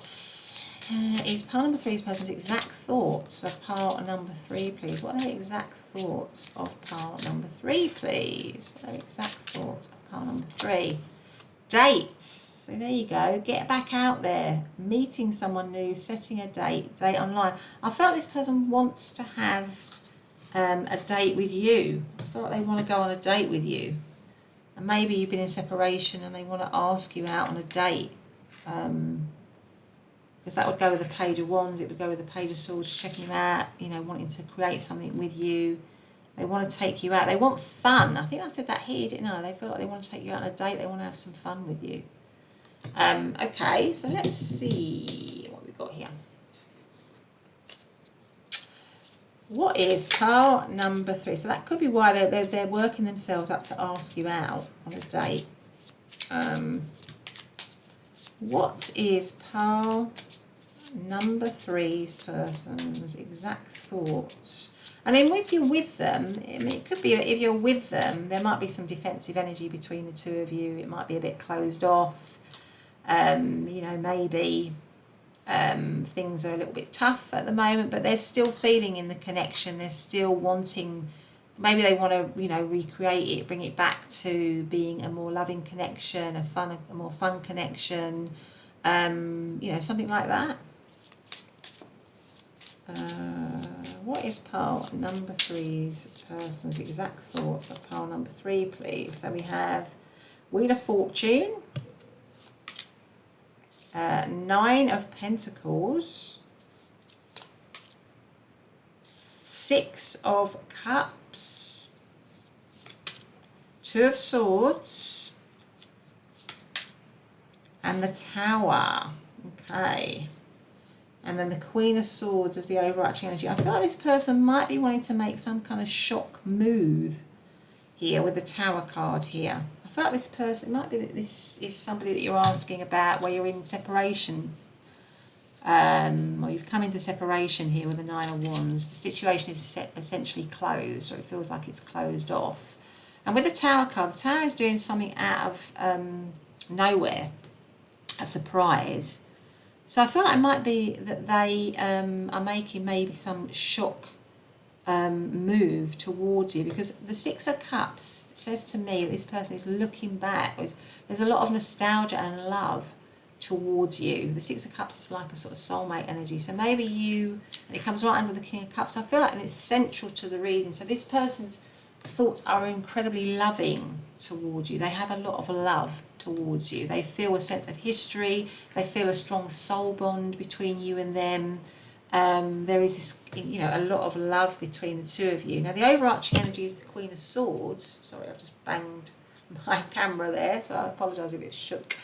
is pile number three's person's exact thoughts of pile number three, please? What are their exact thoughts of pile number three, please? What are their exact thoughts of pile number three? Date. So there you go. Get back out there. Meeting someone new, setting a date online. I felt this person wants to have a date with you. I feel like they want to go on a date with you. And maybe you've been in separation and they want to ask you out on a date. Because that would go with the Page of Wands, it would go with the Page of Swords, checking you out, you know, wanting to create something with you. They want to take you out. They want fun. I think I said that here, didn't I? They feel like they want to take you out on a date. They want to have some fun with you. Okay, so let's see what we've got here. What is pile number three? So that could be why they're working themselves up to ask you out on a date. What is pile number three's person's exact thoughts? And then if you're with them, I mean, it could be that if you're with them, there might be some defensive energy between the two of you. It might be a bit closed off. You know, maybe things are a little bit tough at the moment, but they're still feeling in the connection. They're still wanting, maybe they want to, you know, recreate it, bring it back to being a more loving connection, a more fun connection, you know, something like that. What is pile number three's person's exact thoughts of pile number three, please? So we have Wheel of Fortune, Nine of Pentacles, Six of Cups, Two of Swords, and the Tower. Okay. And then the Queen of Swords as the overarching energy. I feel like this person might be wanting to make some kind of shock move here with the Tower card here. I feel like this person, it might be that this is somebody that you're asking about where you're in separation. Or you've come into separation here with the Nine of Wands. The situation is essentially closed, or it feels like it's closed off. And with the Tower card, the Tower is doing something out of nowhere, a surprise. So I feel like it might be that they are making maybe some shock move towards you, because the Six of Cups says to me that this person is looking back. There's a lot of nostalgia and love towards you. The Six of Cups is like a sort of soulmate energy. So maybe you, and it comes right under the King of Cups. I feel like it's central to the reading. So this person's thoughts are incredibly loving towards you. They have a lot of love towards you. They feel a sense of history. They feel a strong soul bond between you and them. There is this, you know, a lot of love between the two of you. Now the overarching energy is the Queen of Swords. Sorry, I've just banged my camera there, so I apologise if it shook.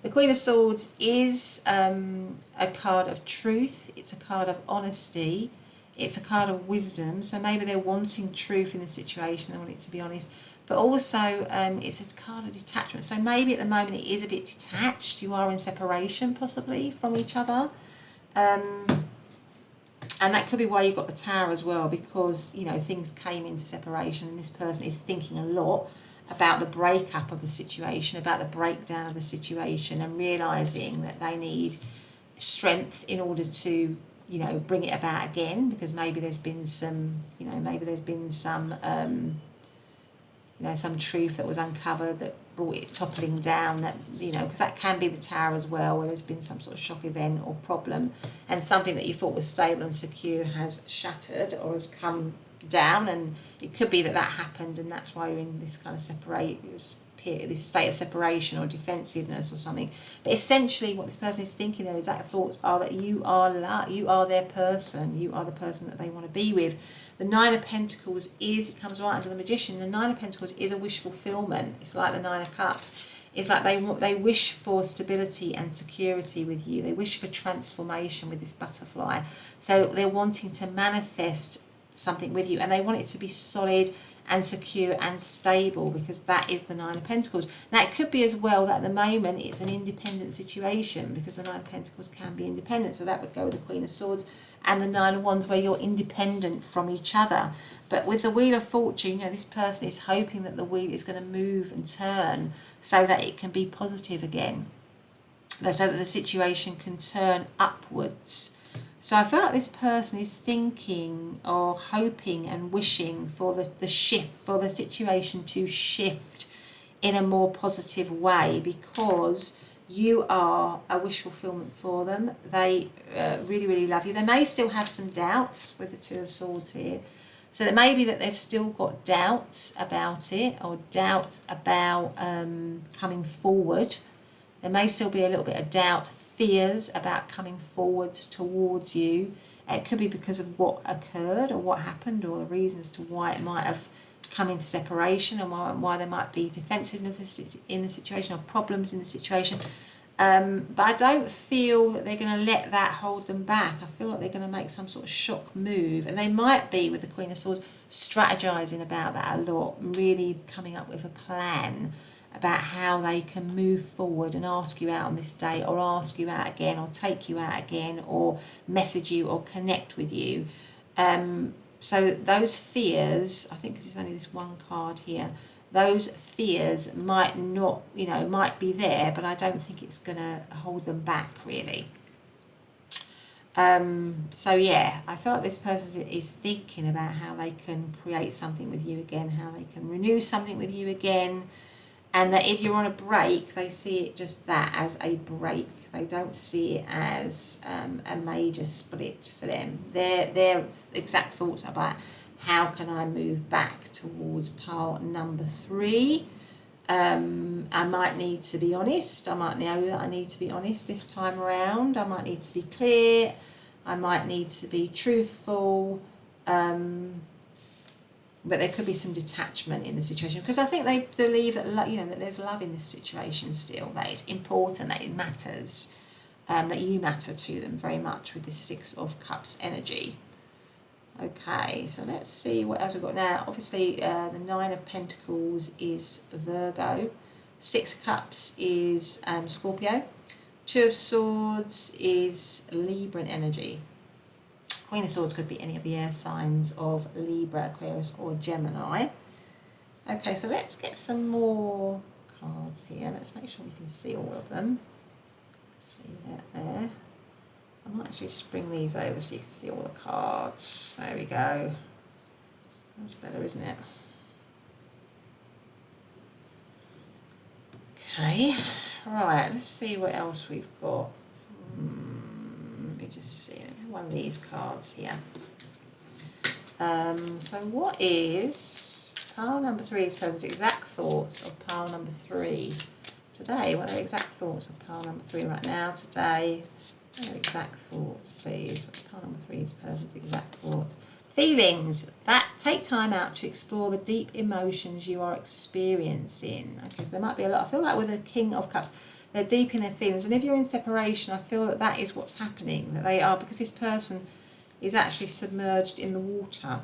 The Queen of Swords is a card of truth. It's a card of honesty. It's a card of wisdom. So maybe they're wanting truth in the situation. They want it to be honest. But also it's a card of detachment. So maybe at the moment it is a bit detached. You are in separation possibly from each other. And that could be why you got the Tower as well, because, you know, things came into separation and this person is thinking a lot about the breakup of the situation, about the breakdown of the situation, and realising that they need strength in order to, you know, bring it about again, because maybe there's been some, you know, maybe there's been some, you know, some truth that was uncovered that brought it toppling down, that, you know, because that can be the Tower as well, where there's been some sort of shock event or problem, and something that you thought was stable and secure has shattered or has come down, and it could be that that happened, and that's why you're in this kind of this state of separation or defensiveness or something. But essentially what this person is thinking there is that thoughts are that you are their person, you are the person that they want to be with. The Nine of Pentacles it comes right under the Magician. The Nine of Pentacles is a wish fulfillment. It's like the Nine of Cups. It's like they wish for stability and security with you. They wish for transformation with this butterfly. So they're wanting to manifest something with you, and they want it to be solid and secure and stable, because that is the Nine of Pentacles. Now it could be as well that at the moment it's an independent situation, because the Nine of Pentacles can be independent, so that would go with the Queen of Swords and the Nine of Wands, where you're independent from each other. But with the Wheel of Fortune, this person is hoping that the wheel is going to move and turn so that it can be positive again, so that the situation can turn upwards. So I feel like this person is thinking or hoping and wishing for the shift, for the situation to shift in a more positive way, because you are a wish fulfillment for them. They really, really love you. They may still have some doubts with the Two of Swords here. So it may be that they've still got doubts about it, or doubts about coming forward. There may still be a little bit of doubt, fears about coming forwards towards you. It could be because of what occurred or what happened, or the reason as to why it might have come into separation, and why there might be defensiveness in the situation, or problems in the situation. But I don't feel that they're going to let that hold them back. I feel like they're going to make some sort of shock move, and they might be, with the Queen of Swords, strategizing about that a lot, really coming up with a plan about how they can move forward and ask you out on this date, or ask you out again, or take you out again, or message you, or connect with you. So those fears, I think, because it's only this one card here, those fears might not, might be there, but I don't think it's going to hold them back, really. So yeah, I feel like this person is thinking about how they can create something with you again, how they can renew something with you again, and that if you're on a break, they see it just that, as a break. They don't see it as a major split for them. Their exact thoughts about how can I move back towards pile number 3. I might need to be honest. I might know that I need to be honest this time around. I might need to be clear. I might need to be truthful. But there could be some detachment in the situation, because I think they believe that that there's love in this situation still, that it's important, that it matters, that you matter to them very much with this Six of Cups energy. Okay, so let's see what else we've got now. Obviously, the Nine of Pentacles is Virgo, Six of Cups is Scorpio, Two of Swords is Libran energy. Queen of Swords could be any of the air signs of Libra, Aquarius, or Gemini. Okay, so let's get some more cards here. Let's make sure we can see all of them. See that there. I might actually just bring these over so you can see all the cards. There we go. That's better, isn't it? Okay, right, let's see what else we've got. Let me just see one of these cards here. So what is pile number 3's person's exact thoughts of pile number 3 today? What are the exact thoughts of pile number 3 right now, today? What are the exact thoughts, please? What's pile number 3's person's exact thoughts? Feelings that take time out to explore the deep emotions you are experiencing. Okay, so there might be a lot. I feel like with the King of Cups, they're deep in their feelings, and if you're in separation, I feel that that is what's happening, that they are, because this person is actually submerged in the water,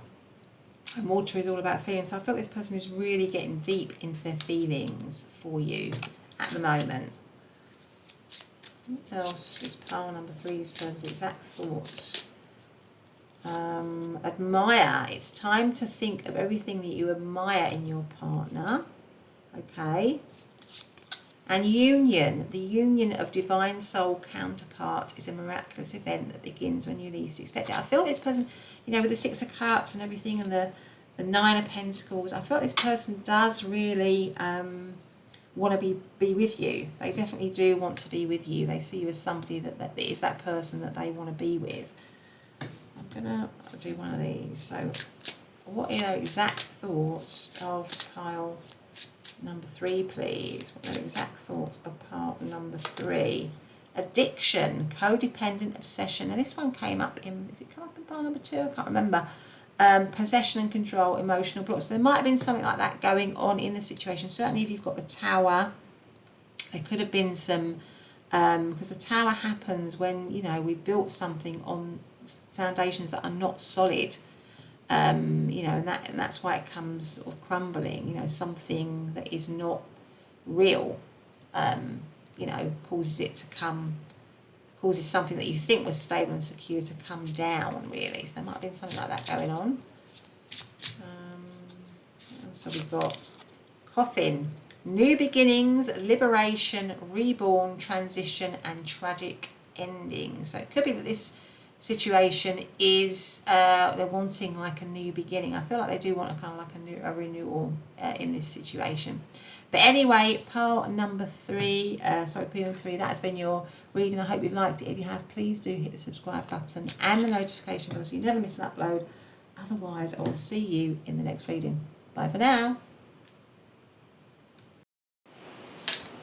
and water is all about feelings. So I feel this person is really getting deep into their feelings for you at the moment. What else is pile number 3's person's exact thoughts? Admire. It's time to think of everything that you admire in your partner. Okay. And union. The union of divine soul counterparts is a miraculous event that begins when you least expect it. I feel this person, with the Six of Cups and everything, and the Nine of Pentacles, I feel this person does really want to be with you. They definitely do want to be with you. They see you as somebody that is that person that they want to be with. I'm going to do one of these. So what are your exact thoughts of pile number 3, please? What are the exact thoughts of pile number 3? Addiction, codependent obsession. Now this one came up in, is it come up in pile number 2? I can't remember. Possession and control, emotional blocks. So there might have been something like that going on in the situation. Certainly if you've got the Tower, there could have been some, because the Tower happens when, we've built something on foundations that are not solid. You know, and that's why it comes sort of crumbling. You know, something that is not real, you know, causes something that you think was stable and secure to come down, really. So there might have been something like that going on. So we've got coffin, new beginnings, liberation, reborn, transition, and tragic ending. So it could be that this situation is they're wanting like a new beginning. I feel like they do want a kind of like a renewal in this situation. But anyway, pile number 3, pile number 3, that has been your reading. I hope you've liked it. If you have, please do hit the subscribe button and the notification bell so you never miss an upload. Otherwise, I will see you in the next reading. Bye for now.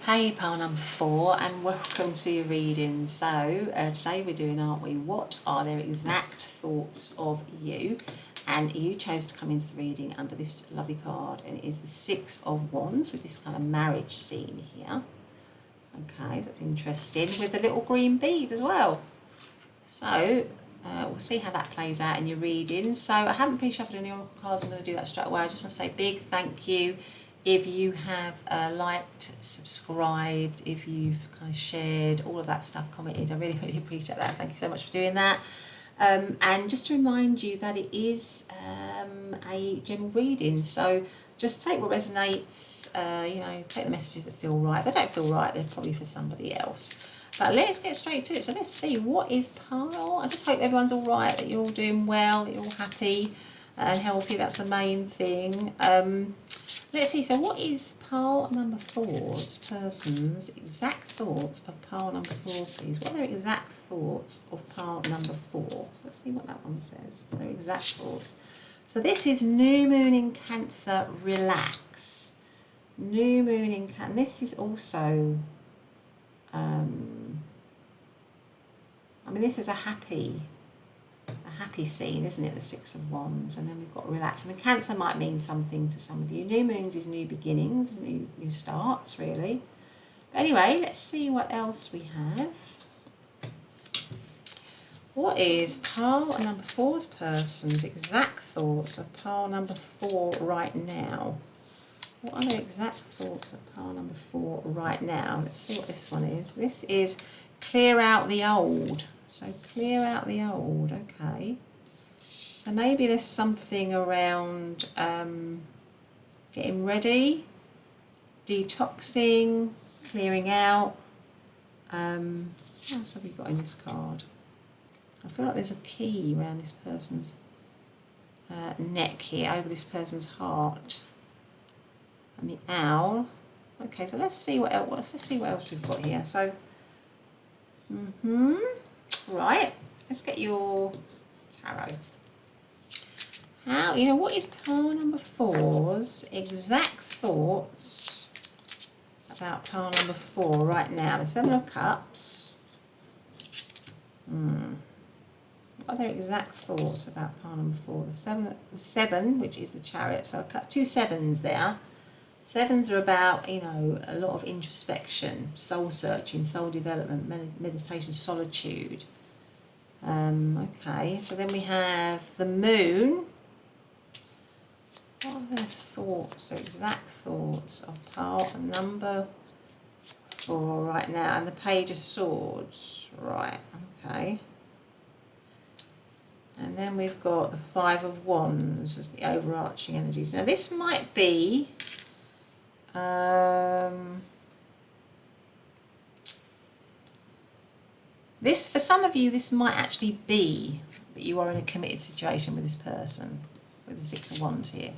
Hey, pile number 4, and welcome to your reading. So today we're doing, aren't we, what are their exact thoughts of you? And you chose to come into the reading under this lovely card, and it is the 6 of Wands with this kind of marriage scene here. Okay, that's interesting, with a little green bead as well. So we'll see how that plays out in your reading. So I haven't pre-shuffled any oracle cards. I'm going to do that straight away. I just want to say big thank you if you have liked, subscribed, if you've kind of shared, all of that stuff, commented. I really, really appreciate that. Thank you so much for doing that. And just to remind you that it is a general reading, so just take what resonates, you know, take the messages that feel right. If they don't feel right, they're probably for somebody else. But let's get straight to it. So let's see, what is pile? I just hope everyone's all right, that you're all doing well, that you're all happy and healthy. That's the main thing. Let's see, so what is pile number 4's person's exact thoughts of pile number 4, please? What are their exact thoughts of pile number 4? So let's see what that one says, their exact thoughts. So this is new moon in Cancer, relax. New moon in Cancer. This is also, I mean, this is a happy scene, isn't it? The 6 of Wands, and then we've got relax. I mean, Cancer might mean something to some of you. New moons is new beginnings, new starts, really. But anyway, let's see what else we have. What is pile number 4's person's exact thoughts of pile number 4 right now? What are their exact thoughts of pile number 4 right now? Let's see what this one is. This is clear out the old. So clear out the old, okay. So maybe there's something around getting ready, detoxing, clearing out. What else have we got in this card? I feel like there's a key around this person's neck here, over this person's heart. And the owl. Okay, so let's see what else. Let's see what else we've got here. So, right. Let's get your tarot. How, you know, what is pile number 4's exact thoughts about pile number 4 right now? The 7 of Cups. What are their exact thoughts about pile number 4? The 7, which is the Chariot. So I cut 2 7s there. 7s are about, you know, a lot of introspection, soul searching, soul development, meditation, solitude. Okay, so then we have the Moon. What are their thoughts, their exact thoughts of pile number 4 right now? And the Page of Swords. Right, okay. And then we've got the 5 of Wands as the overarching energies. Now this might be this, for some of you, this might actually be that you are in a committed situation with this person, with the 6 of Wands here.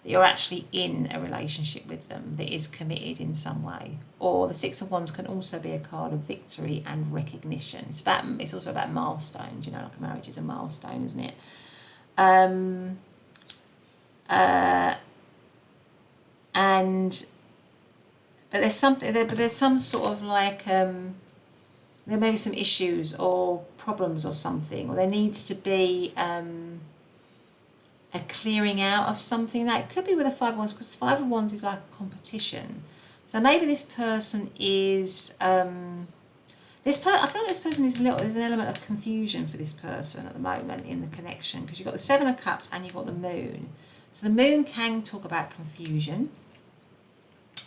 That you're actually in a relationship with them that is committed in some way. Or the 6 of Wands can also be a card of victory and recognition. It's also about milestones, you know, like a marriage is a milestone, isn't it? But there's something there, but there's some sort of like there may be some issues or problems or something, or there needs to be a clearing out of something. That could be with the 5 of Wands, because the 5 of Wands is like a competition. So maybe this person is I feel like this person is there's an element of confusion for this person at the moment in the connection, because you've got the Seven of Cups and you've got the Moon. So the Moon can talk about confusion.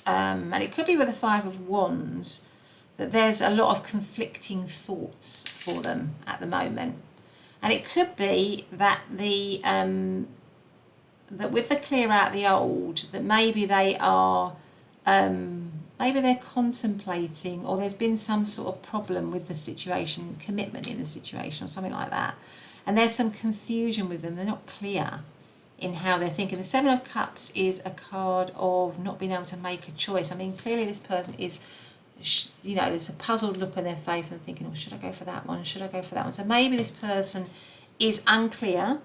And it could be with the Five of Wands that there's a lot of conflicting thoughts for them at the moment. And it could be that that with the clear out the old, that maybe they are, maybe they're contemplating, or there's been some sort of problem with the situation, commitment in the situation or something like that. And there's some confusion with them, they're not clear in how they're thinking. The Seven of Cups is a card of not being able to make a choice. I mean, clearly this person is, you know, there's a puzzled look on their face and thinking, oh, should I go for that one? Should I go for that one? So maybe this person is unclear,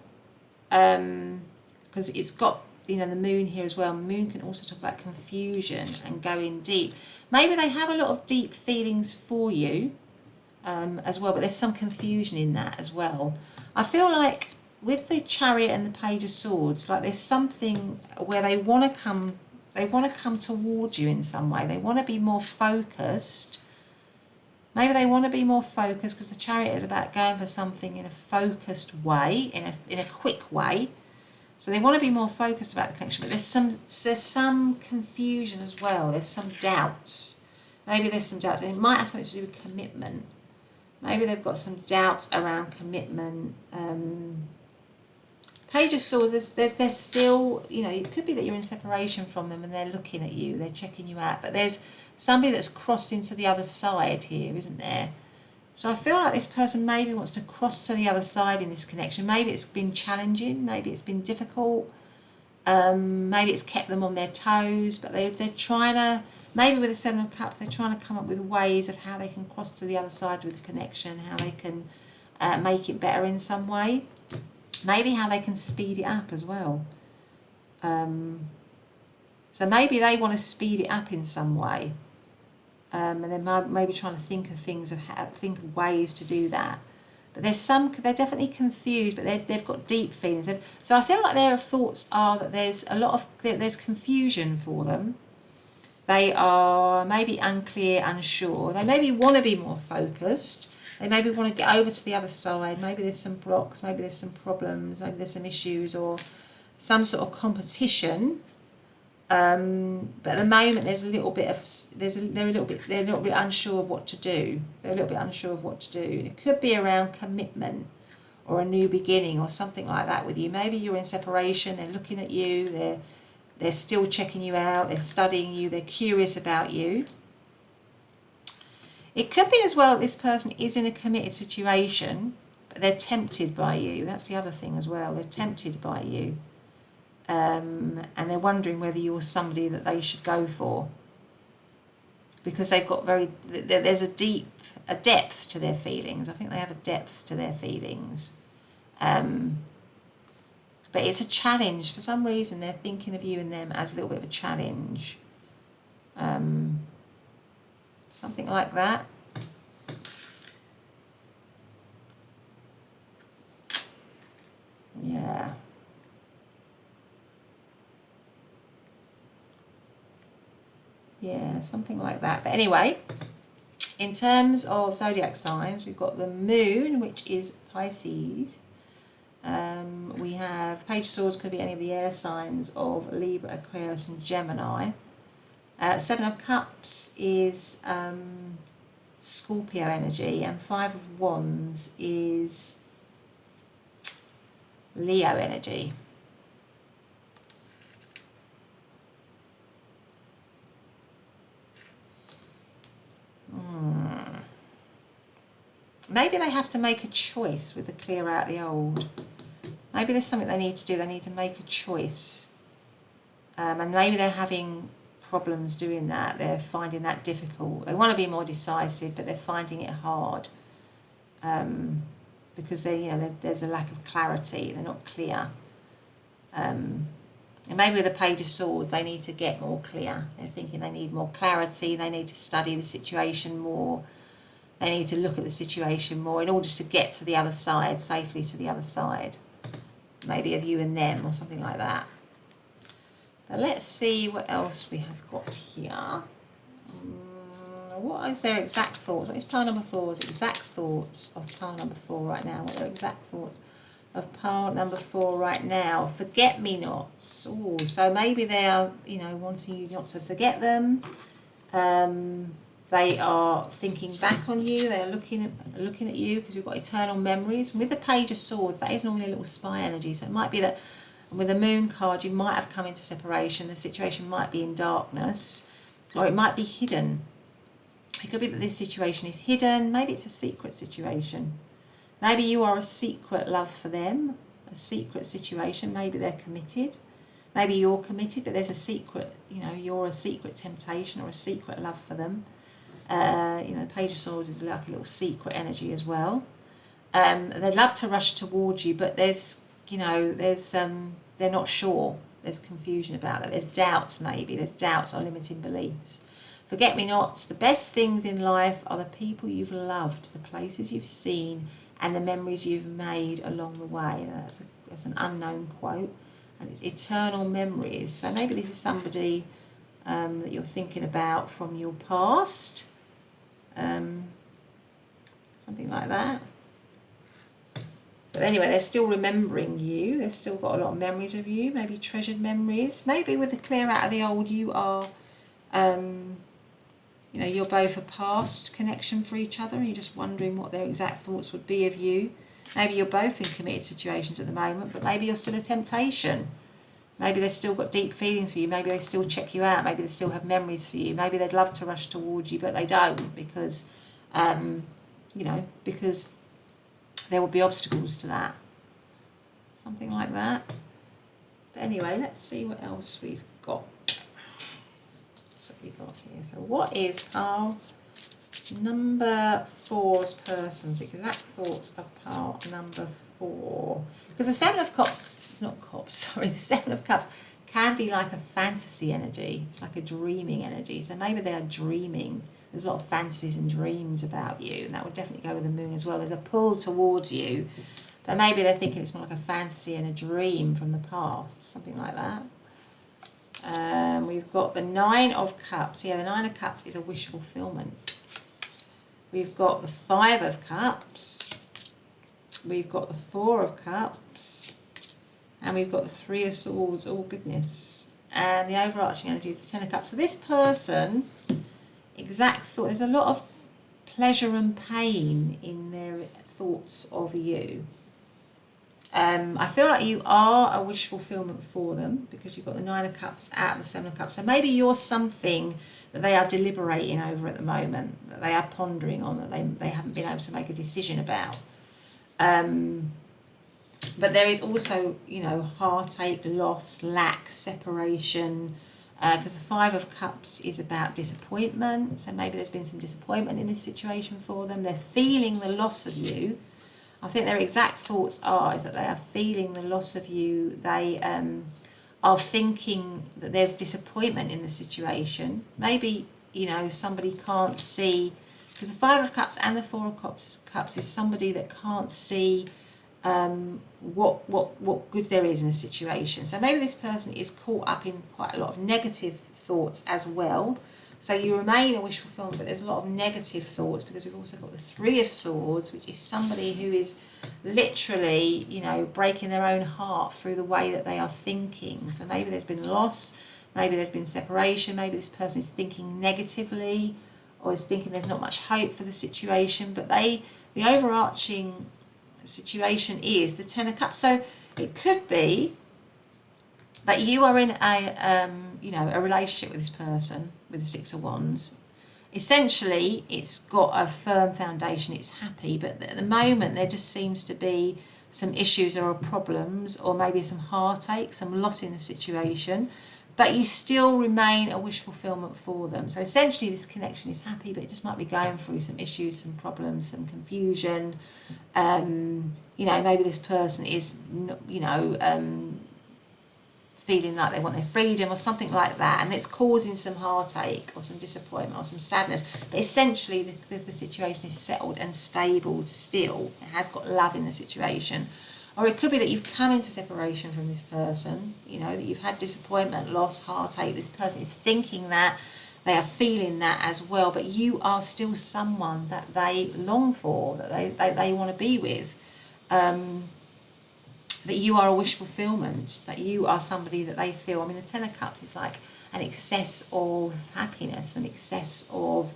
because it's got, you know, the Moon here as well. Moon can also talk about confusion and going deep. Maybe they have a lot of deep feelings for you as well, but there's some confusion in that as well. I feel like with the Chariot and the Page of Swords, like there's something where they want to come towards you in some way. They want to be more focused. Maybe they want to be more focused because the Chariot is about going for something in a focused way, in a quick way. So they want to be more focused about the connection, but there's some confusion as well. There's some doubts. Maybe there's some doubts, and it might have something to do with commitment. Maybe they've got some doubts around commitment. Page of Swords, there's still, you know, it could be that you're in separation from them and they're looking at you, they're checking you out, but there's somebody that's crossed into the other side here, isn't there? So I feel like this person maybe wants to cross to the other side in this connection. Maybe it's been challenging, maybe it's been difficult, maybe it's kept them on their toes, but they're trying to, maybe with the Seven of Cups, they're trying to come up with ways of how they can cross to the other side with the connection, how they can make it better in some way. Maybe how they can speed it up as well. So maybe they want to speed it up in some way. And they're maybe trying to think of ways to do that. But they're definitely confused, but they've got deep feelings. So I feel like their thoughts are that there's confusion for them. They are maybe unclear, unsure. They maybe want to be more focused. They maybe want to get over to the other side. Maybe there's some blocks, maybe there's some problems, maybe there's some issues or some sort of competition. But at the moment, they're a little bit unsure of what to do. They're a little bit unsure of what to do. And it could be around commitment or a new beginning or something like that with you. Maybe you're in separation. They're looking at you. They're still checking you out. They're studying you. They're curious about you. It could be as well that this person is in a committed situation, but they're tempted by you. That's the other thing as well. They're tempted by you. And they're wondering whether you're somebody that they should go for. Because they've got there's a depth to their feelings. I think they have a depth to their feelings. But it's a challenge. For some reason, they're thinking of you and them as a little bit of a challenge. Something like that. Yeah. Yeah, something like that. But anyway, in terms of zodiac signs, we've got the Moon, which is Pisces. We have Page of Swords, could be any of the air signs of Libra, Aquarius and Gemini. Seven of Cups is Scorpio energy, and Five of Wands is Leo energy. Maybe they have to make a choice with the clear out the old. Maybe there's something they need to do. They need to make a choice. And maybe they're having problems doing that. They're finding that difficult. They want to be more decisive, but they're finding it hard. Because there's a lack of clarity. They're not clear. And maybe with the Page of Swords, they need to get more clear. They're thinking they need more clarity. They need to study the situation more. They need to look at the situation more in order to get to the other side, safely to the other side. Maybe of you and them or something like that. But let's see what else we have got here. what is their exact thoughts? What is pile number 4's exact thoughts of pile number 4 right now? What are their exact thoughts of pile number 4 right now? Forget-me-nots. Oh, so maybe they are, you know, wanting you not to forget them. They are thinking back on you. They are looking at you because you've got eternal memories. And with the Page of Swords, that is normally a little spy energy. So it might be that with the Moon card, you might have come into separation. The situation might be in darkness, or it might be hidden. It could be that this situation is hidden. Maybe it's a secret situation. Maybe you are a secret love for them, a secret situation. Maybe they're committed. Maybe you're committed, but there's a secret, you know, you're a secret temptation or a secret love for them. You know, the Page of Swords is like a little secret energy as well. They'd love to rush towards you, but there's, you know, they're not sure. There's confusion about it. There's doubts maybe. There's doubts or limiting beliefs. Forget-me-nots. The best things in life are the people you've loved, the places you've seen, and the memories you've made along the way. That's an unknown quote. And it's eternal memories. So maybe this is somebody that you're thinking about from your past. Something like that. But anyway, they're still remembering you. They've still got a lot of memories of you, maybe treasured memories. Maybe with the clear out of the old, you are, you know, you're both a past connection for each other and you're just wondering what their exact thoughts would be of you. Maybe you're both in committed situations at the moment, but maybe you're still a temptation. Maybe they've still got deep feelings for you. Maybe they still check you out. Maybe they still have memories for you. Maybe they'd love to rush towards you, but they don't because, you know, because there will be obstacles to that. Something like that. But anyway, let's see what else we've got. So what you got here. So what is pile number 4's person's exact thoughts of pile number 4? Because the 7 of Cups, it's not Cups, sorry, the 7 of Cups can be like a fantasy energy. It's like a dreaming energy. So maybe they are dreaming. There's a lot of fantasies and dreams about you, and that would definitely go with the Moon as well. There's a pull towards you, but maybe they're thinking it's more like a fantasy and a dream from the past, something like that. We've got the 9 of Cups. Yeah, the 9 of Cups is a wish fulfillment. We've got the 5 of Cups. We've got the 4 of Cups. And we've got the 3 of Swords. Oh, goodness. And the overarching energy is the 10 of Cups. So this person, exact thought, there's a lot of pleasure and pain in their thoughts of you. I feel like you are a wish fulfillment for them because you've got the 9 of Cups out of the 7 of Cups. So maybe you're something that they are deliberating over at the moment, that they are pondering on, that they haven't been able to make a decision about. But there is also, you know, heartache, loss, lack, separation, because the 5 of Cups is about disappointment. So maybe there's been some disappointment in this situation for them. They're feeling the loss of you. I think their exact thoughts is that they are feeling the loss of you. They are thinking that there's disappointment in the situation. Maybe, you know, somebody can't see, because the 5 of Cups and the 4 of Cups is somebody that can't see what good there is in a situation. So maybe this person is caught up in quite a lot of negative thoughts as well. So you remain a wish fulfillment, but there's a lot of negative thoughts because we've also got the 3 of Swords, which is somebody who is literally, you know, breaking their own heart through the way that they are thinking. So maybe there's been loss, maybe there's been separation, maybe this person is thinking negatively or is thinking there's not much hope for the situation, but the overarching situation is the 10 of Cups. So it could be that you are in a you know, a relationship with this person with the 6 of Wands. Essentially, it's got a firm foundation, it's happy, but at the moment there just seems to be some issues or problems, or maybe some heartache, some loss in the situation, but you still remain a wish fulfillment for them. So essentially this connection is happy, but it just might be going through some issues, some problems, some confusion. You know, maybe this person is, you know, feeling like they want their freedom or something like that, and it's causing some heartache or some disappointment or some sadness, but essentially the situation is settled and stable still. It has got love in the situation. Or it could be that you've come into separation from this person, you know, that you've had disappointment, loss, heartache. This person is thinking that, They are feeling that as well, but you are still someone that they long for, that they want to be with. That you are a wish fulfillment, that you are somebody that they feel, I mean, the Ten of Cups is like an excess of happiness, an excess of,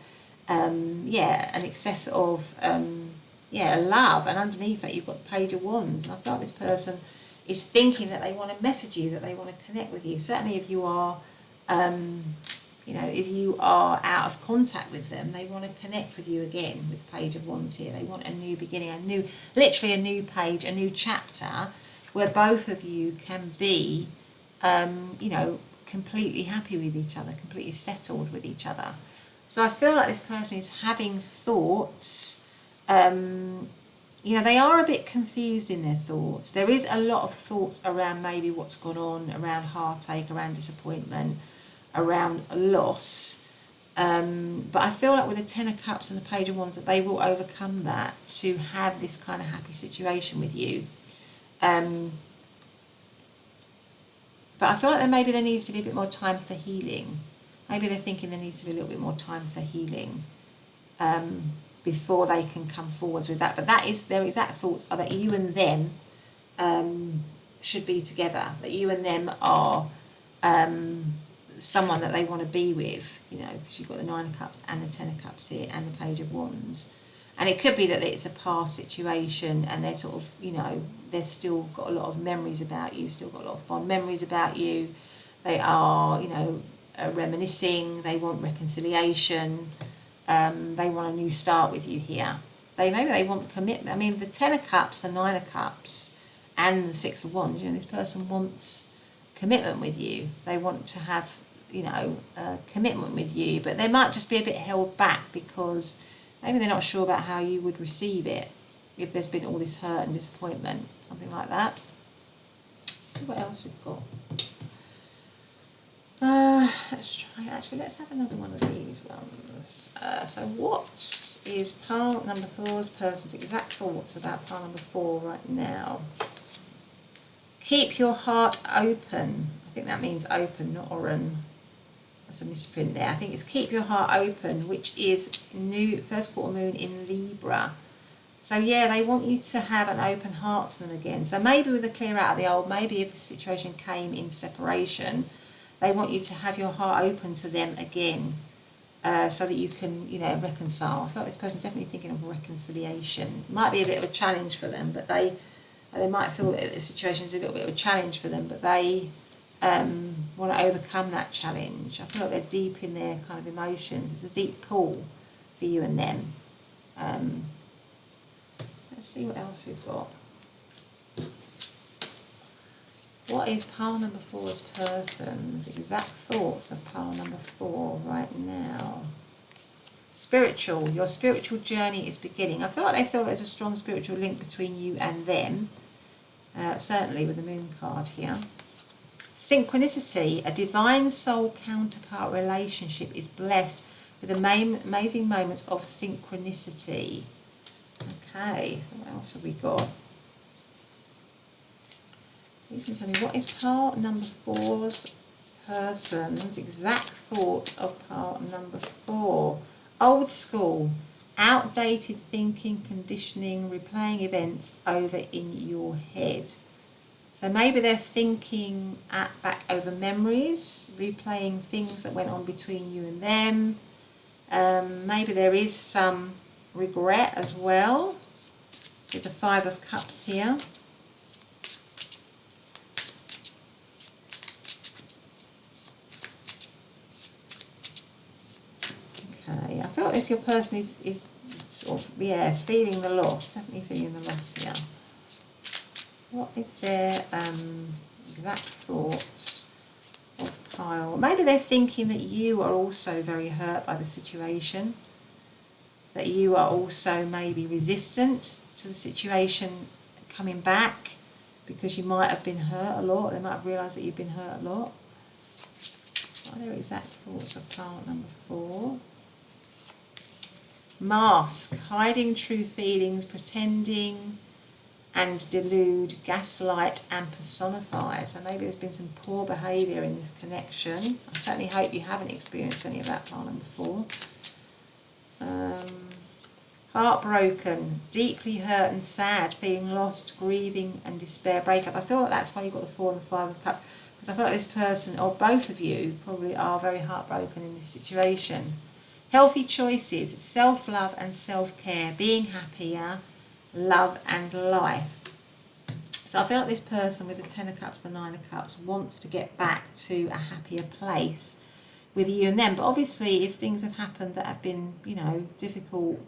an excess of, love. And underneath that, you've got the Page of Wands. And I feel like this person is thinking that they want to message you, that they want to connect with you. Certainly if you are, if you are out of contact with them, they want to connect with you again with the Page of Wands here. They want a new beginning, literally a new page, a new chapter, where both of you can be, completely happy with each other, completely settled with each other. So I feel like this person is having thoughts, they are a bit confused in their thoughts. There is a lot of thoughts around maybe what's gone on, around heartache, around disappointment, around loss. But I feel like with the Ten of Cups and the Page of Wands that they will overcome that to have this kind of happy situation with you. But I feel like maybe there needs to be a bit more time for healing. Maybe they're thinking there needs to be a little bit more time for healing before they can come forwards with that. But that is their exact thoughts are that you and them should be together, that you and them are someone that they want to be with, because you've got the Nine of Cups and the Ten of Cups here and the Page of Wands. And it could be that it's a past situation and they're sort of, they've still got a lot of memories about you, still got a lot of fond memories about you. They are, reminiscing, they want reconciliation, they want a new start with you here. Maybe they want commitment. I mean, the Ten of Cups, the Nine of Cups, and the Six of Wands, this person wants commitment with you. They want to have, a commitment with you, but they might just be a bit held back because maybe they're not sure about how you would receive it if there's been all this hurt and disappointment, something like that. Let's see what else we've got. Let's have another one of these ones. So what is pile number 4's person's exact thoughts about pile number 4 right now? Keep your heart open. I think that means open, not oran. That's a misprint there. I think it's keep your heart open, which is new first quarter moon in Libra. So yeah, they want you to have an open heart to them again. So maybe with a clear out of the old, maybe if the situation came into separation, they want you to have your heart open to them again, so that you can, reconcile. I feel like this person's definitely thinking of reconciliation. It might be a bit of a challenge for them, but they might feel that the situation is a little bit of a challenge for them, but they want to overcome that challenge. I feel like they're deep in their kind of emotions. It's a deep pull for you and them. Let's see what else we've got. What is pile number 4's person's exact thoughts of pile number 4 right now? Spiritual. Your spiritual journey is beginning. I feel like they feel there's a strong spiritual link between you and them. Certainly with the moon card here. Synchronicity. A divine soul counterpart relationship is blessed with amazing moments of synchronicity. Okay, so what else have we got? Please can tell me what is pile number 4's person's exact thoughts of pile number 4. Old school, outdated thinking, conditioning, replaying events over in your head. So maybe they're thinking back over memories, replaying things that went on between you and them. Maybe there is some regret as well with the Five of Cups here. Okay, I feel like if your person is sort of, feeling the loss, definitely feeling the loss here. What is their exact thoughts of pile? Maybe they're thinking that you are also very hurt by the situation, that you are also maybe resistant to the situation coming back because you might have been hurt a lot. They might have realised that you've been hurt a lot. What are their exact thoughts of pile number 4? Mask, hiding true feelings, pretending, and delude, gaslight and personify. So maybe there's been some poor behaviour in this connection. I certainly hope you haven't experienced any of that pile number 4. Heartbroken, deeply hurt and sad, feeling lost, grieving and despair, breakup. I feel like that's why you've got the 4 and the 5 of Cups, because I feel like this person, or both of you, probably are very heartbroken in this situation. Healthy choices, self-love and self-care, being happier, love and life. So I feel like this person with the 10 of Cups, the 9 of Cups, wants to get back to a happier place with you and them. But obviously, if things have happened that have been, you know, difficult,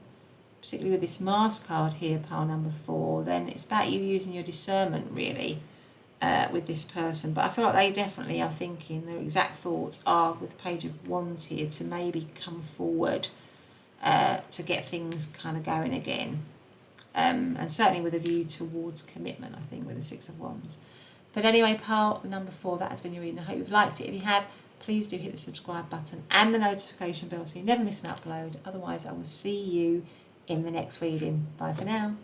particularly with this Mars card here, pile number 4, then it's about you using your discernment, really, with this person. But I feel like they definitely are thinking, their exact thoughts are, with the Page of Wands here, to maybe come forward to get things kind of going again. And certainly with a view towards commitment, I think, with the 6 of Wands. But anyway, pile number 4, that has been your reading. I hope you've liked it. If you have, please do hit the subscribe button and the notification bell so you never miss an upload. Otherwise, I will see you in the next reading. Bye for now.